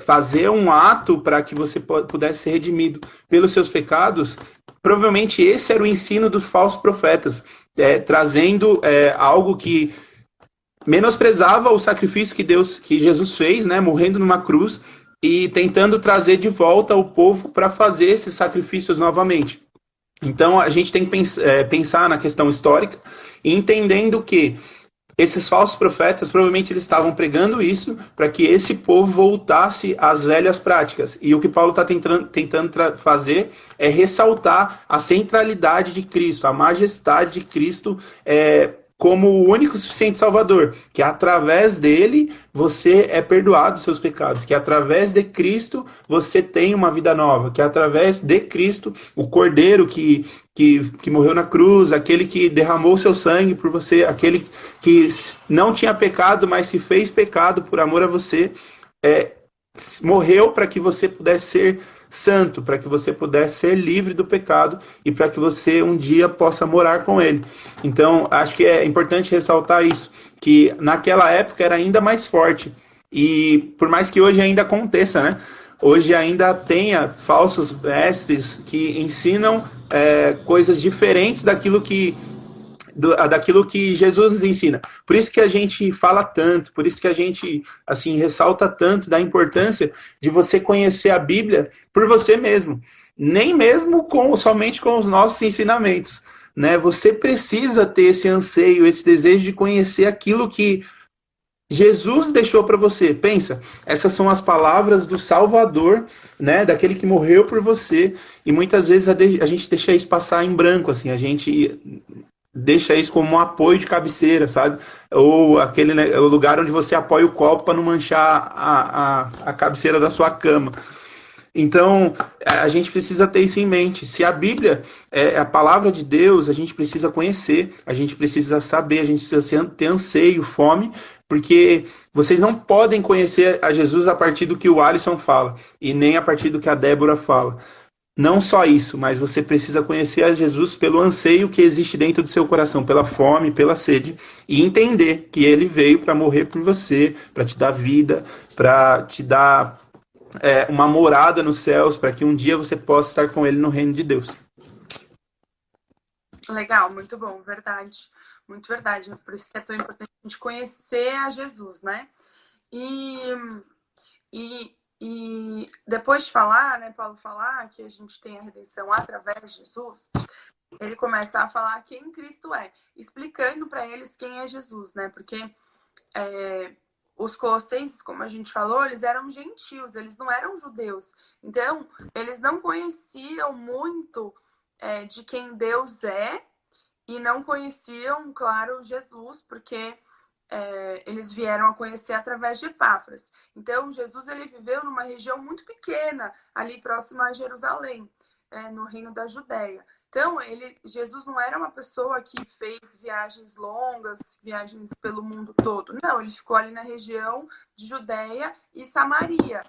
fazer um ato para que você pudesse ser redimido pelos seus pecados. Provavelmente esse era o ensino dos falsos profetas, trazendo algo que menosprezava o sacrifício que Jesus fez, né, morrendo numa cruz, e tentando trazer de volta o povo para fazer esses sacrifícios novamente. Então, a gente tem que pensar na questão histórica, entendendo que esses falsos profetas provavelmente eles estavam pregando isso para que esse povo voltasse às velhas práticas. E o que Paulo está tentando fazer é ressaltar a centralidade de Cristo, a majestade de Cristo como o único e suficiente Salvador, que através dele você é perdoado dos seus pecados, que através de Cristo você tem uma vida nova, que através de Cristo, o Cordeiro que morreu na cruz, aquele que derramou seu sangue por você, aquele que não tinha pecado, mas se fez pecado por amor a você, morreu para que você pudesse ser santo, para que você pudesse ser livre do pecado e para que você um dia possa morar com ele. Então, acho que é importante ressaltar isso, que naquela época era ainda mais forte. E por mais que hoje ainda aconteça, né? Hoje ainda tenha falsos mestres que ensinam coisas diferentes daquilo que Jesus nos ensina. Por isso que a gente fala tanto, por isso que a gente assim ressalta tanto da importância de você conhecer a Bíblia por você mesmo, nem mesmo somente com os nossos ensinamentos, né? Você precisa ter esse anseio, esse desejo de conhecer aquilo que Jesus deixou para você. Pensa, essas são as palavras do Salvador, né, daquele que morreu por você, e muitas vezes a gente deixa isso passar em branco, assim, a gente deixa isso como um apoio de cabeceira, sabe? Ou aquele, né, o lugar onde você apoia o copo para não manchar a cabeceira da sua cama. Então, a gente precisa ter isso em mente. Se a Bíblia é a palavra de Deus, a gente precisa conhecer, a gente precisa saber, a gente precisa ter anseio, fome, porque vocês não podem conhecer a Jesus a partir do que o Alisson fala, e nem a partir do que a Débora fala. Não só isso, mas você precisa conhecer a Jesus pelo anseio que existe dentro do seu coração, pela fome, pela sede, e entender que ele veio para morrer por você, para te dar vida, para te dar uma morada nos céus, para que um dia você possa estar com ele no reino de Deus. Legal, muito bom, verdade. Muito verdade. Por isso que é tão importante a gente conhecer a Jesus, né? E depois de falar, né, Paulo falar que a gente tem a redenção através de Jesus, ele começa a falar quem Cristo é, explicando para eles quem é Jesus, né? Porque os colossenses, como a gente falou, eles eram gentios, eles não eram judeus. Então, eles não conheciam muito de quem Deus é e não conheciam, claro, Jesus, porque eles vieram a conhecer através de Epáfras. Então, Jesus ele viveu numa região muito pequena, ali próxima a Jerusalém, no reino da Judéia. Então, Jesus não era uma pessoa que fez viagens longas, viagens pelo mundo todo. Não, ele ficou ali na região de Judéia e Samaria.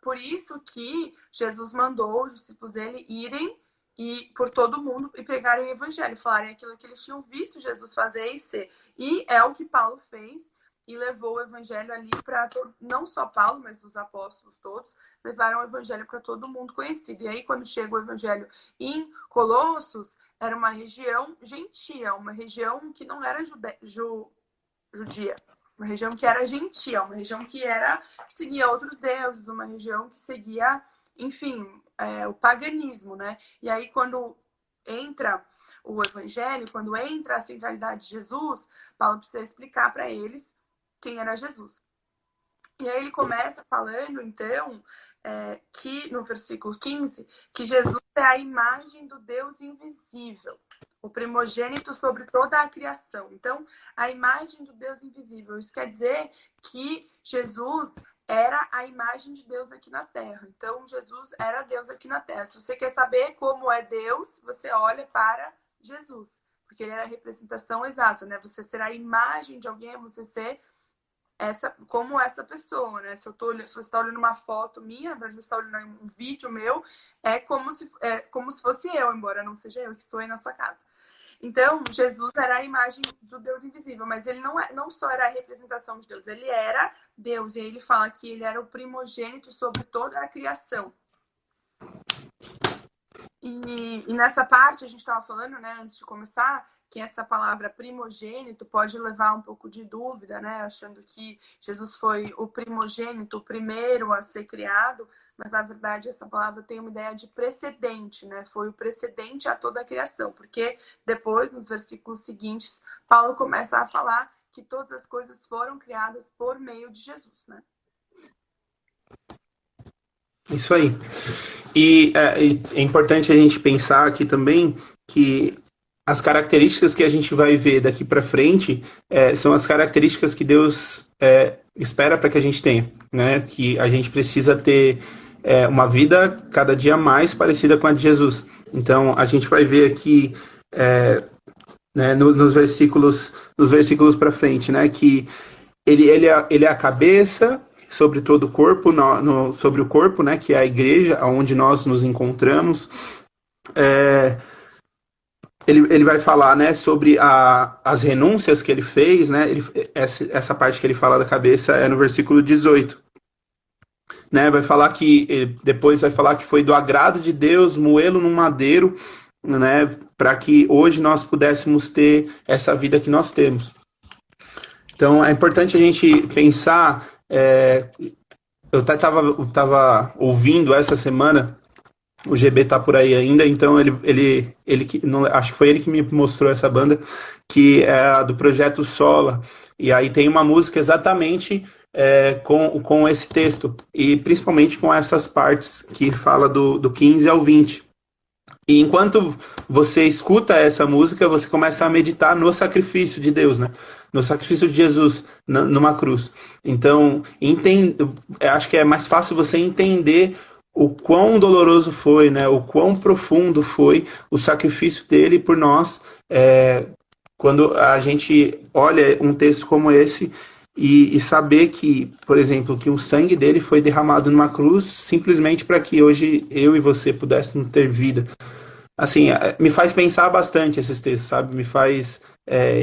Por isso que Jesus mandou os discípulos dele irem por todo mundo e pregarem o evangelho, falarem aquilo que eles tinham visto Jesus fazer e ser. E é o que Paulo fez e levou o evangelho ali para não só Paulo, mas os apóstolos todos levaram o evangelho para todo mundo conhecido. E aí quando chega o evangelho em Colossos, era uma região gentia, uma região que não era judia, uma região que era gentia, uma região que seguia outros deuses, uma região que seguia, enfim, o paganismo, né? E aí quando entra o evangelho, quando entra a centralidade de Jesus, Paulo precisa explicar para eles quem era Jesus. E aí ele começa falando, então, que no versículo 15, que Jesus é a imagem do Deus invisível, o primogênito sobre toda a criação. Então, a imagem do Deus invisível. Isso quer dizer que Jesus era a imagem de Deus aqui na Terra. Então, Jesus era Deus aqui na Terra. Se você quer saber como é Deus, você olha para Jesus, porque ele era a representação exata, né? Você ser a imagem de alguém, você ser como essa pessoa, né? Se você está olhando uma foto minha, se você está olhando um vídeo meu, é como se fosse eu, embora não seja eu que estou aí na sua casa. Então, Jesus era a imagem do Deus invisível, mas ele não só era a representação de Deus, ele era Deus. E aí ele fala que ele era o primogênito sobre toda a criação. E nessa parte, a gente estava falando, né, antes de começar, que essa palavra primogênito pode levar um pouco de dúvida, né? Achando que Jesus foi o primogênito, o primeiro a ser criado, mas na verdade essa palavra tem uma ideia de precedente, né? Foi o precedente a toda a criação, porque depois, nos versículos seguintes, Paulo começa a falar que todas as coisas foram criadas por meio de Jesus, né? Isso aí. E é importante a gente pensar aqui também que as características que a gente vai ver daqui para frente são as características que Deus espera para que a gente tenha, né? Que a gente precisa ter uma vida cada dia mais parecida com a de Jesus. Então a gente vai ver aqui né, nos versículos para frente, né? Que ele é a cabeça sobre todo o corpo, sobre o corpo, né, que é a igreja, onde nós nos encontramos. Ele vai falar, né, sobre as renúncias que ele fez, né, essa parte que ele fala da cabeça é no versículo 18. Né, vai falar que, depois vai falar que foi do agrado de Deus moê-lo num madeiro, né, para que hoje nós pudéssemos ter essa vida que nós temos. Então, é importante a gente pensar. Eu estava ouvindo essa semana, o GB tá por aí ainda, então ele não, acho que foi ele que me mostrou essa banda, que é a do Projeto Sola. E aí tem uma música exatamente com esse texto, e principalmente com essas partes que fala do 15 ao 20. E enquanto você escuta essa música, você começa a meditar no sacrifício de Deus, né? No sacrifício de Jesus numa cruz. Então, acho que é mais fácil você entender o quão doloroso foi, né? O quão profundo foi o sacrifício dele por nós. Quando a gente olha um texto como esse e saber que, por exemplo, que o sangue dele foi derramado numa cruz simplesmente para que hoje eu e você pudéssemos ter vida. Assim, me faz pensar bastante esses textos, sabe? Me faz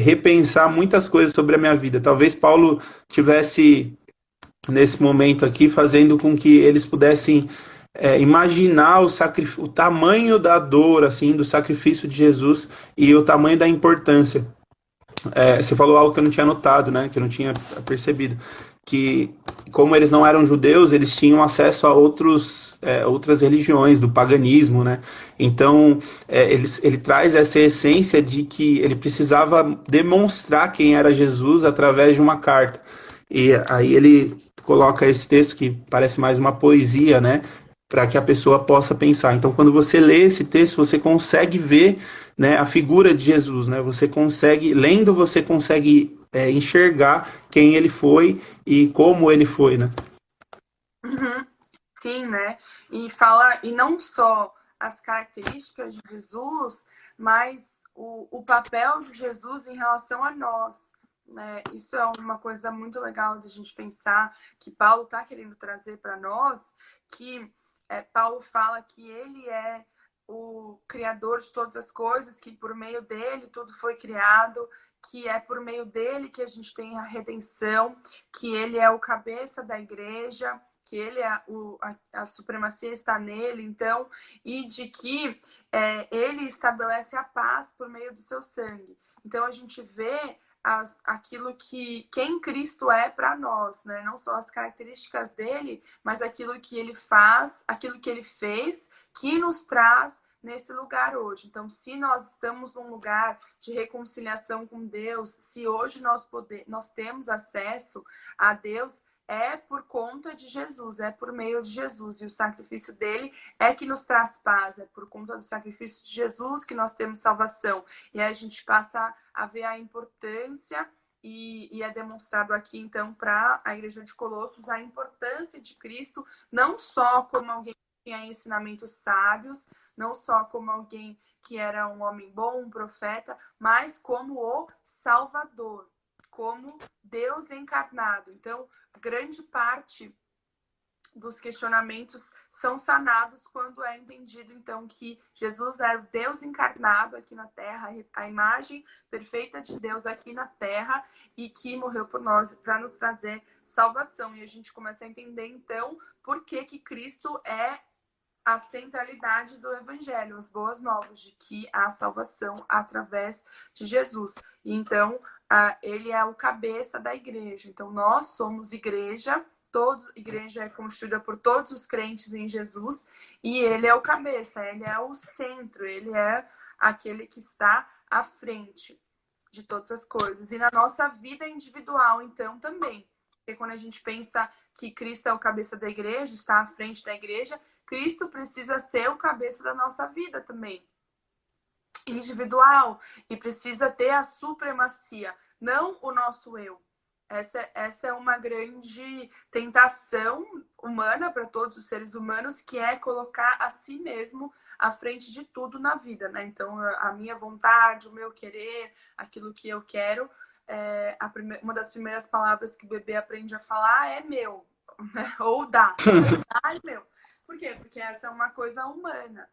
repensar muitas coisas sobre a minha vida. Talvez Paulo tivesse, nesse momento aqui, fazendo com que eles pudessem imaginar o tamanho da dor, assim, do sacrifício de Jesus e o tamanho da importância. Você falou algo que eu não tinha notado, né? Que eu não tinha percebido. Que, como eles não eram judeus, eles tinham acesso a outras religiões, do paganismo, né? Então, ele traz essa essência de que ele precisava demonstrar quem era Jesus através de uma carta. E aí ele coloca esse texto que parece mais uma poesia, né? Para que a pessoa possa pensar. Então, quando você lê esse texto, você consegue ver, né, a figura de Jesus, né? Você consegue, lendo, você consegue enxergar quem ele foi e como ele foi, né? Uhum. Sim, né? E fala, e não só as características de Jesus, mas o papel de Jesus em relação a nós. Né? Isso é uma coisa muito legal de a gente pensar, que Paulo está querendo trazer para nós, que Paulo fala que ele é o criador de todas as coisas, que por meio dele tudo foi criado, que é por meio dele que a gente tem a redenção, que ele é o cabeça da igreja, que ele a supremacia está nele, então, e de que ele estabelece a paz por meio do seu sangue. Então a gente vê aquilo que quem Cristo é para nós, né? Não só as características dele, mas aquilo que ele faz, aquilo que ele fez, que nos traz nesse lugar hoje. Então, se nós estamos num lugar de reconciliação com Deus, se hoje nós temos acesso a Deus, é por conta de Jesus, é por meio de Jesus. E o sacrifício dele é que nos traz paz, é por conta do sacrifício de Jesus que nós temos salvação. E aí a gente passa a ver a importância, e é demonstrado aqui, então, para a igreja de Colossos, a importância de Cristo, não só como alguém que tinha ensinamentos sábios, não só como alguém que era um homem bom, um profeta, mas como o Salvador, como Deus encarnado. Então, grande parte dos questionamentos são sanados quando é entendido, então, que Jesus era o Deus encarnado aqui na Terra, a imagem perfeita de Deus aqui na Terra, e que morreu por nós para nos trazer salvação. E a gente começa a entender, então, por que Cristo é a centralidade do Evangelho, as boas novas de que há salvação através de Jesus. E então, ele é o cabeça da igreja. Então, nós somos igreja, igreja é constituída por todos os crentes em Jesus, e ele é o cabeça, ele é o centro, ele é aquele que está à frente de todas as coisas. E na nossa vida individual, então, também. Porque quando a gente pensa que Cristo é o cabeça da igreja, está à frente da igreja, Cristo precisa ser o cabeça da nossa vida também, individual, e precisa ter a supremacia, não o nosso eu. Essa é uma grande tentação humana para todos os seres humanos, que é colocar a si mesmo à frente de tudo na vida, né? Então, a minha vontade, o meu querer, aquilo que eu quero, uma das primeiras palavras que o bebê aprende a falar é meu, né? Ou dá. Ai, meu. Por quê? Porque essa é uma coisa humana.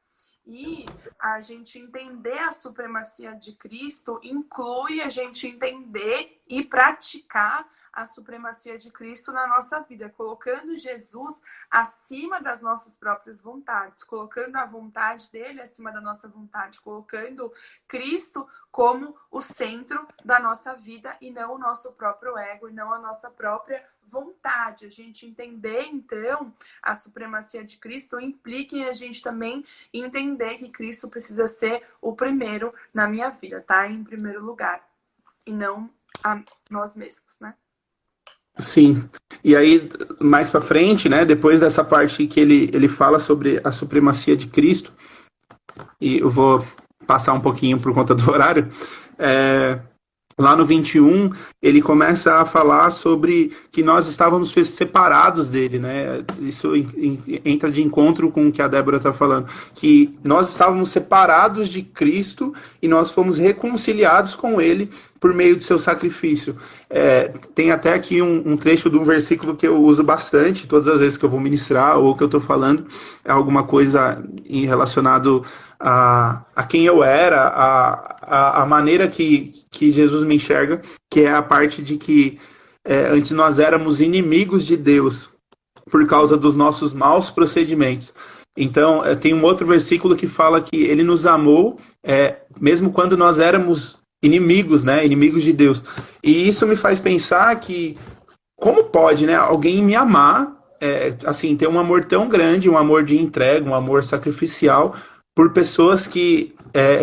E a gente entender a supremacia de Cristo inclui a gente entender e praticar a supremacia de Cristo na nossa vida, colocando Jesus acima das nossas próprias vontades, colocando a vontade dele acima da nossa vontade, colocando Cristo como o centro da nossa vida e não o nosso próprio ego e não a nossa própria vontade. A gente entender, então, a supremacia de Cristo implica em a gente também entender que Cristo precisa ser o primeiro na minha vida, tá? Em primeiro lugar. E não a nós mesmos, né? Sim. E aí, mais para frente, né, depois dessa parte que ele fala sobre a supremacia de Cristo, e eu vou passar um pouquinho por conta do horário, lá no 21, ele começa a falar sobre que nós estávamos separados dele, né? Isso entra de encontro com o que a Débora está falando, que nós estávamos separados de Cristo e nós fomos reconciliados com ele por meio de seu sacrifício. Tem até aqui um trecho de um versículo que eu uso bastante, todas as vezes que eu vou ministrar ou que eu estou falando, é alguma coisa relacionado a quem eu era, a maneira que Jesus me enxerga, que é a parte de que antes nós éramos inimigos de Deus por causa dos nossos maus procedimentos. Então, tem um outro versículo que fala que ele nos amou, mesmo quando nós éramos inimigos, né? Inimigos de Deus. E isso me faz pensar que como pode, né, alguém me amar, assim, ter um amor tão grande, um amor de entrega, um amor sacrificial por pessoas que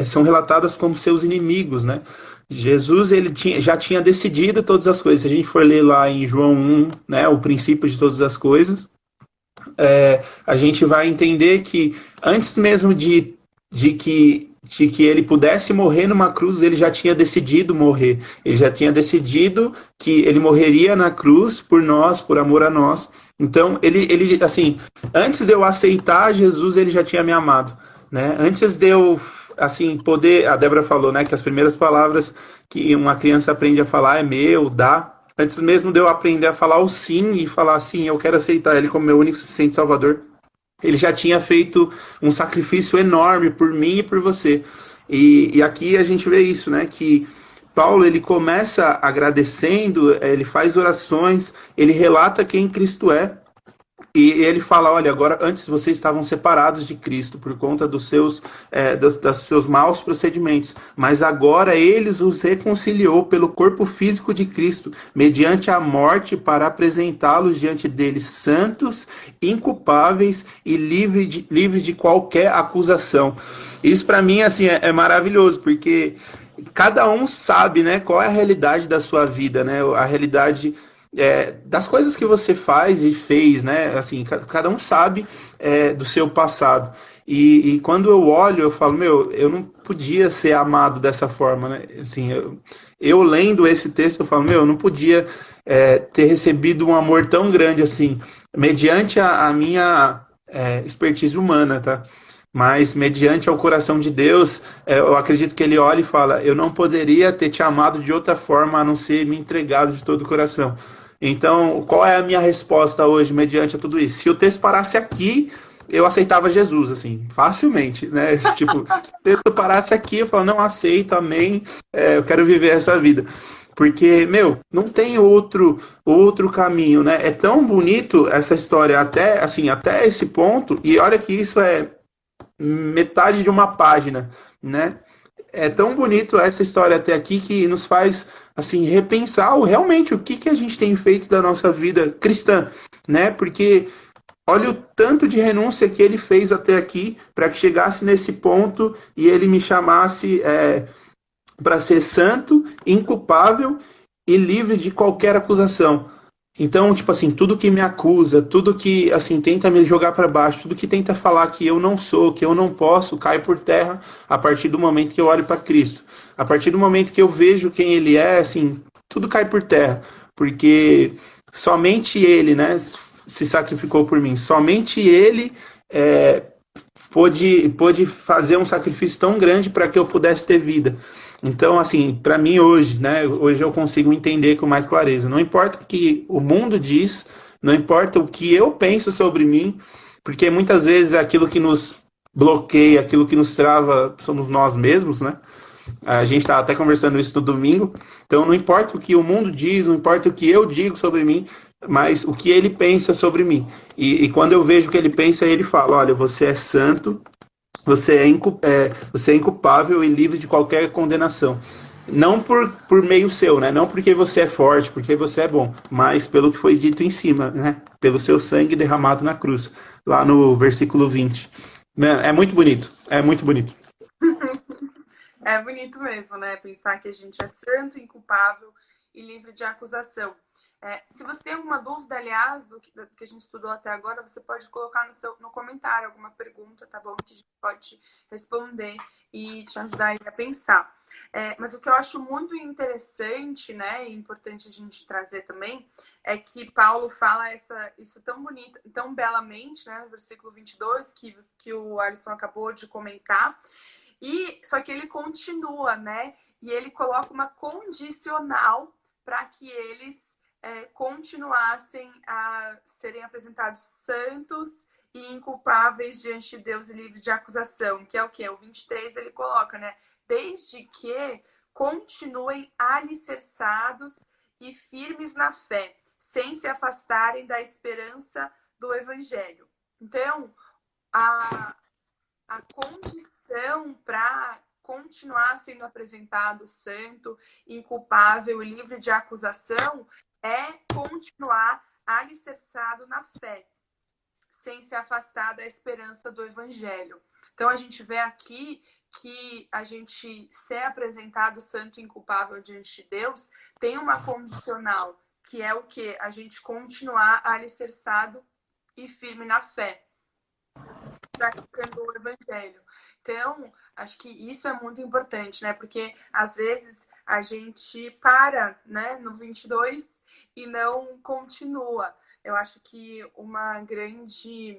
são relatadas como seus inimigos, né? Jesus, ele já tinha decidido todas as coisas. Se a gente for ler lá em João 1, né, o princípio de todas as coisas, a gente vai entender que antes mesmo de que ele pudesse morrer numa cruz, ele já tinha decidido morrer. Ele já tinha decidido que ele morreria na cruz por nós, por amor a nós. Então, ele assim, antes de eu aceitar Jesus, ele já tinha me amado, né? Antes de eu, assim, poder... A Débora falou, né, que as primeiras palavras que uma criança aprende a falar é meu, dá. Antes mesmo de eu aprender a falar o sim e falar sim, eu quero aceitar ele como meu único e suficiente Salvador, ele já tinha feito um sacrifício enorme por mim e por você. E aqui a gente vê isso, né? Que Paulo, ele começa agradecendo, ele faz orações, ele relata quem Cristo é. E ele fala, olha, agora antes vocês estavam separados de Cristo por conta dos seus maus procedimentos, mas agora ele os reconciliou pelo corpo físico de Cristo, mediante a morte, para apresentá-los diante dele santos, inculpáveis e livres de qualquer acusação. Isso para mim assim, é maravilhoso, porque cada um sabe, né, qual é a realidade da sua vida, né, a realidade... das coisas que você faz e fez, né? Assim, cada um sabe do seu passado. E quando eu olho, eu falo, eu não podia ser amado dessa forma, né? Assim, eu lendo esse texto, eu falo, eu não podia ter recebido um amor tão grande assim, mediante a minha expertise humana, tá? Mas mediante ao coração de Deus, eu acredito que ele olha e fala, eu não poderia ter te amado de outra forma a não ser me entregado de todo o coração. Então, qual é a minha resposta hoje mediante a tudo isso? Se o texto parasse aqui, eu aceitava Jesus, assim, facilmente, né? Tipo, se o texto parasse aqui, eu falo, não aceito, amém, eu quero viver essa vida. Porque, meu, não tem outro caminho, né? É tão bonito essa história até, assim, até esse ponto, e olha que isso é metade de uma página, né? É tão bonito essa história até aqui que nos faz assim repensar realmente o que que a gente tem feito da nossa vida cristã, né? Porque olha o tanto de renúncia que ele fez até aqui para que chegasse nesse ponto e ele me chamasse para ser santo, inculpável e livre de qualquer acusação. Então, tipo assim, tudo que me acusa, tudo que assim tenta me jogar para baixo, tudo que tenta falar que eu não sou, que eu não posso, cai por terra a partir do momento que eu olho para Cristo. A partir do momento que eu vejo quem ele é, assim, tudo cai por terra, porque somente ele, né, se sacrificou por mim. Somente ele é, pôde fazer um sacrifício tão grande para que eu pudesse ter vida. Então, assim, para mim hoje, né, hoje eu consigo entender com mais clareza. Não importa o que o mundo diz, não importa o que eu penso sobre mim, porque muitas vezes aquilo que nos bloqueia, aquilo que nos trava, somos nós mesmos, né? A gente está até conversando isso no domingo. Então, não importa o que o mundo diz, não importa o que eu digo sobre mim, mas o que ele pensa sobre mim. E quando eu vejo o que ele pensa, ele fala: olha, você é santo, você é inculpável e livre de qualquer condenação. Não por meio seu, né? Não porque você é forte, porque você é bom, mas pelo que foi dito em cima, né? Pelo seu sangue derramado na cruz, lá no versículo 20. É muito bonito, é muito bonito. É bonito mesmo, né? Pensar que a gente é santo, inculpável e livre de acusação. Se você tem alguma dúvida, aliás, do que a gente estudou até agora, você pode colocar no comentário alguma pergunta, tá bom? Que a gente pode responder e te ajudar aí a pensar. Mas o que eu acho muito interessante, né, e importante a gente trazer também, é que Paulo fala isso tão bonito, tão belamente, né, no versículo 22, que o Alisson acabou de comentar. Só que ele continua, né? E ele coloca uma condicional para que eles continuassem a serem apresentados santos e inculpáveis diante de Deus e livre de acusação, que é o quê? O 23 ele coloca, né? Desde que continuem alicerçados e firmes na fé, sem se afastarem da esperança do evangelho. Então, a condição para continuar sendo apresentado santo, inculpável e livre de acusação é continuar alicerçado na fé, sem se afastar da esperança do evangelho. Então a gente vê aqui que a gente ser apresentado santo e inculpável diante de Deus tem uma condicional, que é o que? A gente continuar alicerçado e firme na fé, praticando o evangelho. Então, acho que isso é muito importante, né? Porque às vezes a gente para, né, no 22 e não continua. Eu acho que uma grande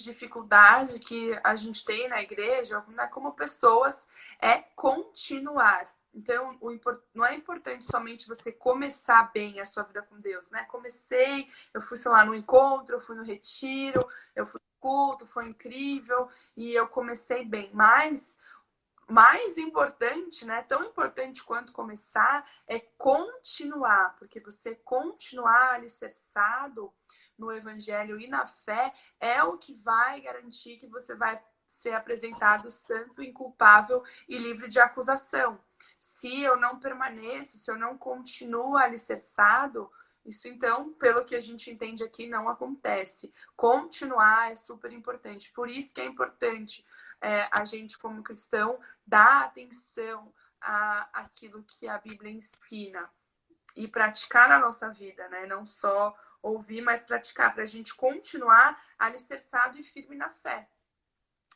dificuldade que a gente tem na igreja, né, como pessoas, é continuar. Então, não é importante somente você começar bem a sua vida com Deus, né? Eu fui, sei lá, no encontro, eu fui no retiro, eu fui no culto, foi incrível e eu comecei bem. Mas mais importante, né? Tão importante quanto começar é continuar, porque você continuar alicerçado no evangelho e na fé é o que vai garantir que você vai ser apresentado santo, inculpável e livre de acusação. Se eu não permaneço, se eu não continuo alicerçado, isso então, pelo que a gente entende aqui, não acontece. Continuar é super importante. Por isso que é importante a gente, como cristão, dar atenção àquilo que a Bíblia ensina e praticar na nossa vida, né? Não só ouvir, mas praticar, para a gente continuar alicerçado e firme na fé.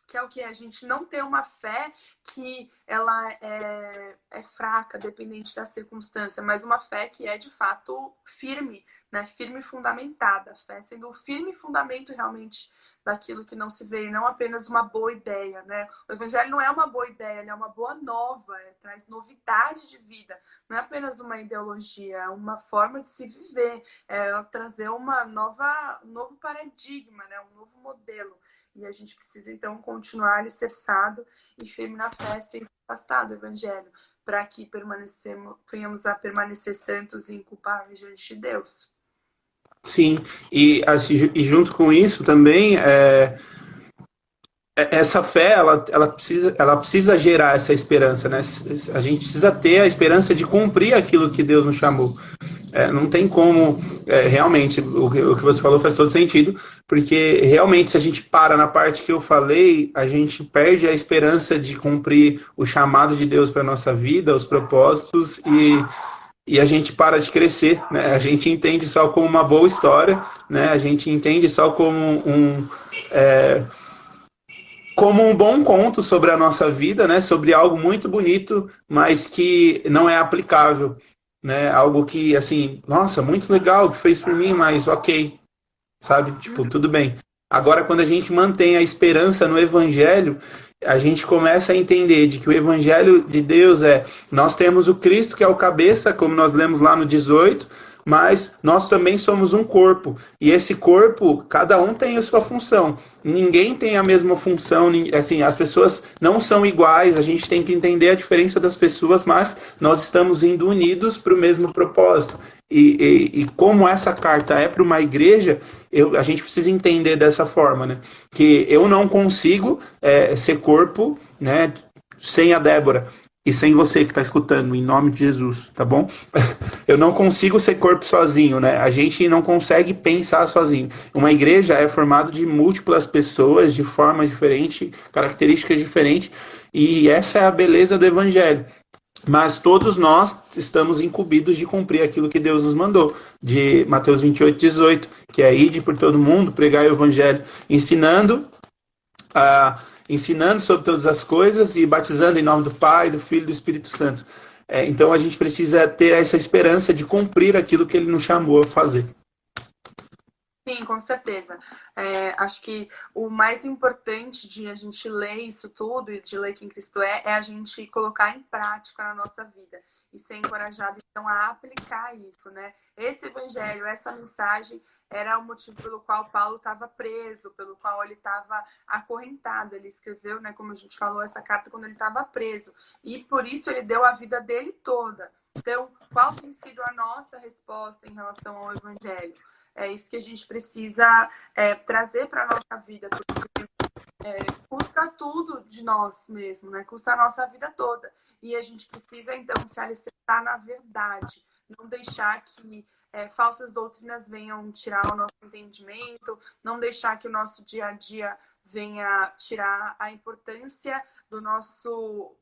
Que é o que? A gente não ter uma fé que ela é fraca, dependente da circunstância, mas uma fé que é de fato firme, né? Firme e fundamentada. A fé sendo o firme fundamento realmente daquilo que não se vê, e não apenas uma boa ideia, né? O evangelho não é uma boa ideia, ele é uma boa nova, traz novidade de vida. Não é apenas uma ideologia, é uma forma de se viver, é trazer um novo paradigma, né? Um novo modelo. E a gente precisa, então, continuar alicerçado e firme na fé, sem se afastar do evangelho. para que venhamos a permanecer santos e inculpáveis diante de Deus. Sim, e junto com isso também, essa fé, ela precisa gerar essa esperança, né? A gente precisa ter a esperança de cumprir aquilo que Deus nos chamou. Não tem como, realmente, o que você falou faz todo sentido, porque realmente se a gente para na parte que eu falei, a gente perde a esperança de cumprir o chamado de Deus para a nossa vida, os propósitos, e a gente para de crescer, né? A gente entende só como uma boa história, né? A gente entende só como um bom conto sobre a nossa vida, né? Sobre algo muito bonito, mas que não é aplicável, né? Algo que, assim, nossa, muito legal, que fez por mim, mas ok, sabe? Tipo, tudo bem. Agora, quando a gente mantém a esperança no Evangelho, a gente começa a entender de que o Evangelho de Deus nós temos o Cristo, que é o cabeça, como nós lemos lá no 18, mas nós também somos um corpo. E esse corpo, cada um tem a sua função. Ninguém tem a mesma função, assim, as pessoas não são iguais, a gente tem que entender a diferença das pessoas, mas nós estamos indo unidos para o mesmo propósito. E como essa carta é para uma igreja, a gente precisa entender dessa forma, né? Que eu não consigo ser corpo, né, sem a Débora. E sem você que está escutando, em nome de Jesus, tá bom? Eu não consigo ser corpo sozinho, né? A gente não consegue pensar sozinho. Uma igreja é formada de múltiplas pessoas, de formas diferentes, características diferentes, e essa é a beleza do evangelho. Mas todos nós estamos incumbidos de cumprir aquilo que Deus nos mandou, de Mateus 28, 18, que é ide por todo mundo, pregar o evangelho, ensinando sobre todas as coisas e batizando em nome do Pai, do Filho e do Espírito Santo. Então a gente precisa ter essa esperança de cumprir aquilo que Ele nos chamou a fazer. Sim, com certeza. Acho que o mais importante de a gente ler isso tudo e de ler quem Cristo é a gente colocar em prática na nossa vida e ser encorajado, então, a aplicar isso, né? Esse evangelho, essa mensagem era o motivo pelo qual Paulo estava preso, pelo qual ele estava acorrentado. Ele escreveu, né, como a gente falou, essa carta quando ele estava preso. E por isso ele deu a vida dele toda. Então, qual tem sido a nossa resposta em relação ao evangelho? É isso que a gente precisa trazer para a nossa vida, porque custa tudo de nós mesmos, né? Custa a nossa vida toda. E a gente precisa, então, se alicerçar na verdade. Não deixar que falsas doutrinas venham tirar o nosso entendimento, não deixar que o nosso dia a dia venha tirar a importância do nosso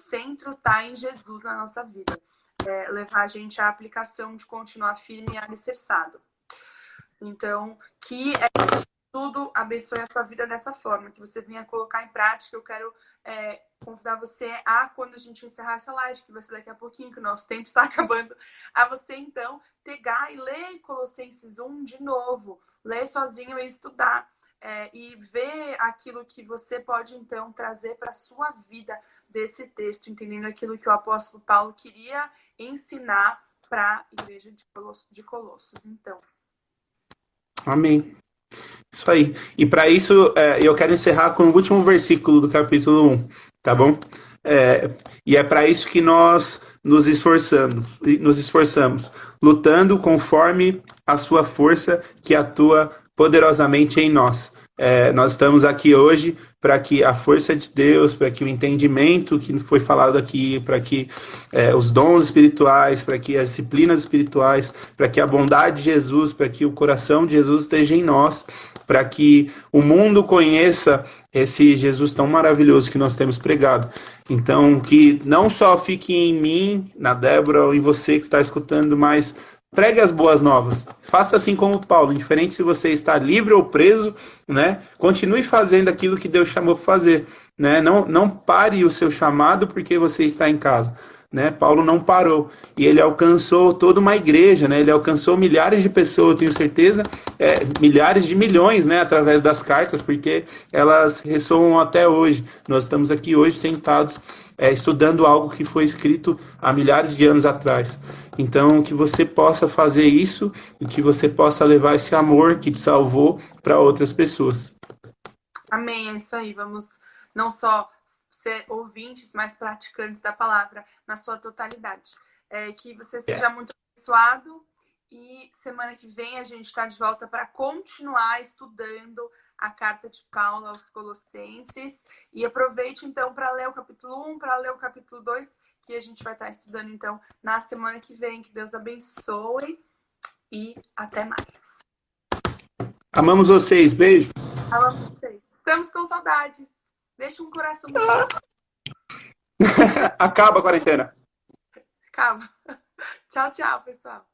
centro tá em Jesus na nossa vida. Levar a gente à aplicação de continuar firme e alicerçado. Então, que tudo abençoe a sua vida dessa forma, que você venha colocar em prática. Eu quero convidar você quando a gente encerrar essa live, que vai ser daqui a pouquinho, que o nosso tempo está acabando, a você, então, pegar e ler Colossenses 1 de novo, ler sozinho e estudar. E ver aquilo que você pode, então, trazer para a sua vida desse texto, entendendo aquilo que o apóstolo Paulo queria ensinar para a igreja de Colossos. Então. Amém. Isso aí. E para isso, eu quero encerrar com o último versículo do capítulo 1, tá bom? E é para isso que nós nos esforçamos, lutando conforme a sua força que atua poderosamente em nós. Nós estamos aqui hoje para que a força de Deus, para que o entendimento que foi falado aqui, para que os dons espirituais, para que as disciplinas espirituais, para que a bondade de Jesus, para que o coração de Jesus esteja em nós, para que o mundo conheça esse Jesus tão maravilhoso que nós temos pregado. Então, que não só fique em mim, na Débora ou em você que está escutando, mas pregue as boas novas. Faça assim como Paulo, indiferente se você está livre ou preso, né? Continue fazendo aquilo que Deus chamou para fazer, né? Não pare o seu chamado porque você está em casa, né? Paulo não parou e ele alcançou toda uma igreja, né? Ele alcançou milhares de pessoas, eu tenho certeza, milhares de milhões, né? Através das cartas, porque elas ressoam até hoje. Nós estamos aqui hoje sentados estudando algo que foi escrito há milhares de anos atrás. Então, que você possa fazer isso e que você possa levar esse amor que te salvou para outras pessoas. Amém, é isso aí. Vamos não só ser ouvintes mais praticantes da palavra na sua totalidade. Que você seja muito abençoado e semana que vem a gente está de volta para continuar estudando a carta de Paulo aos Colossenses. E aproveite então para ler o capítulo 1, para ler o capítulo 2, que a gente vai estar estudando então na semana que vem. Que Deus abençoe e até mais. Amamos vocês, beijo. Amamos vocês. Estamos com saudades. Deixa um coração. Acaba a quarentena. Acaba. Tchau, tchau, pessoal.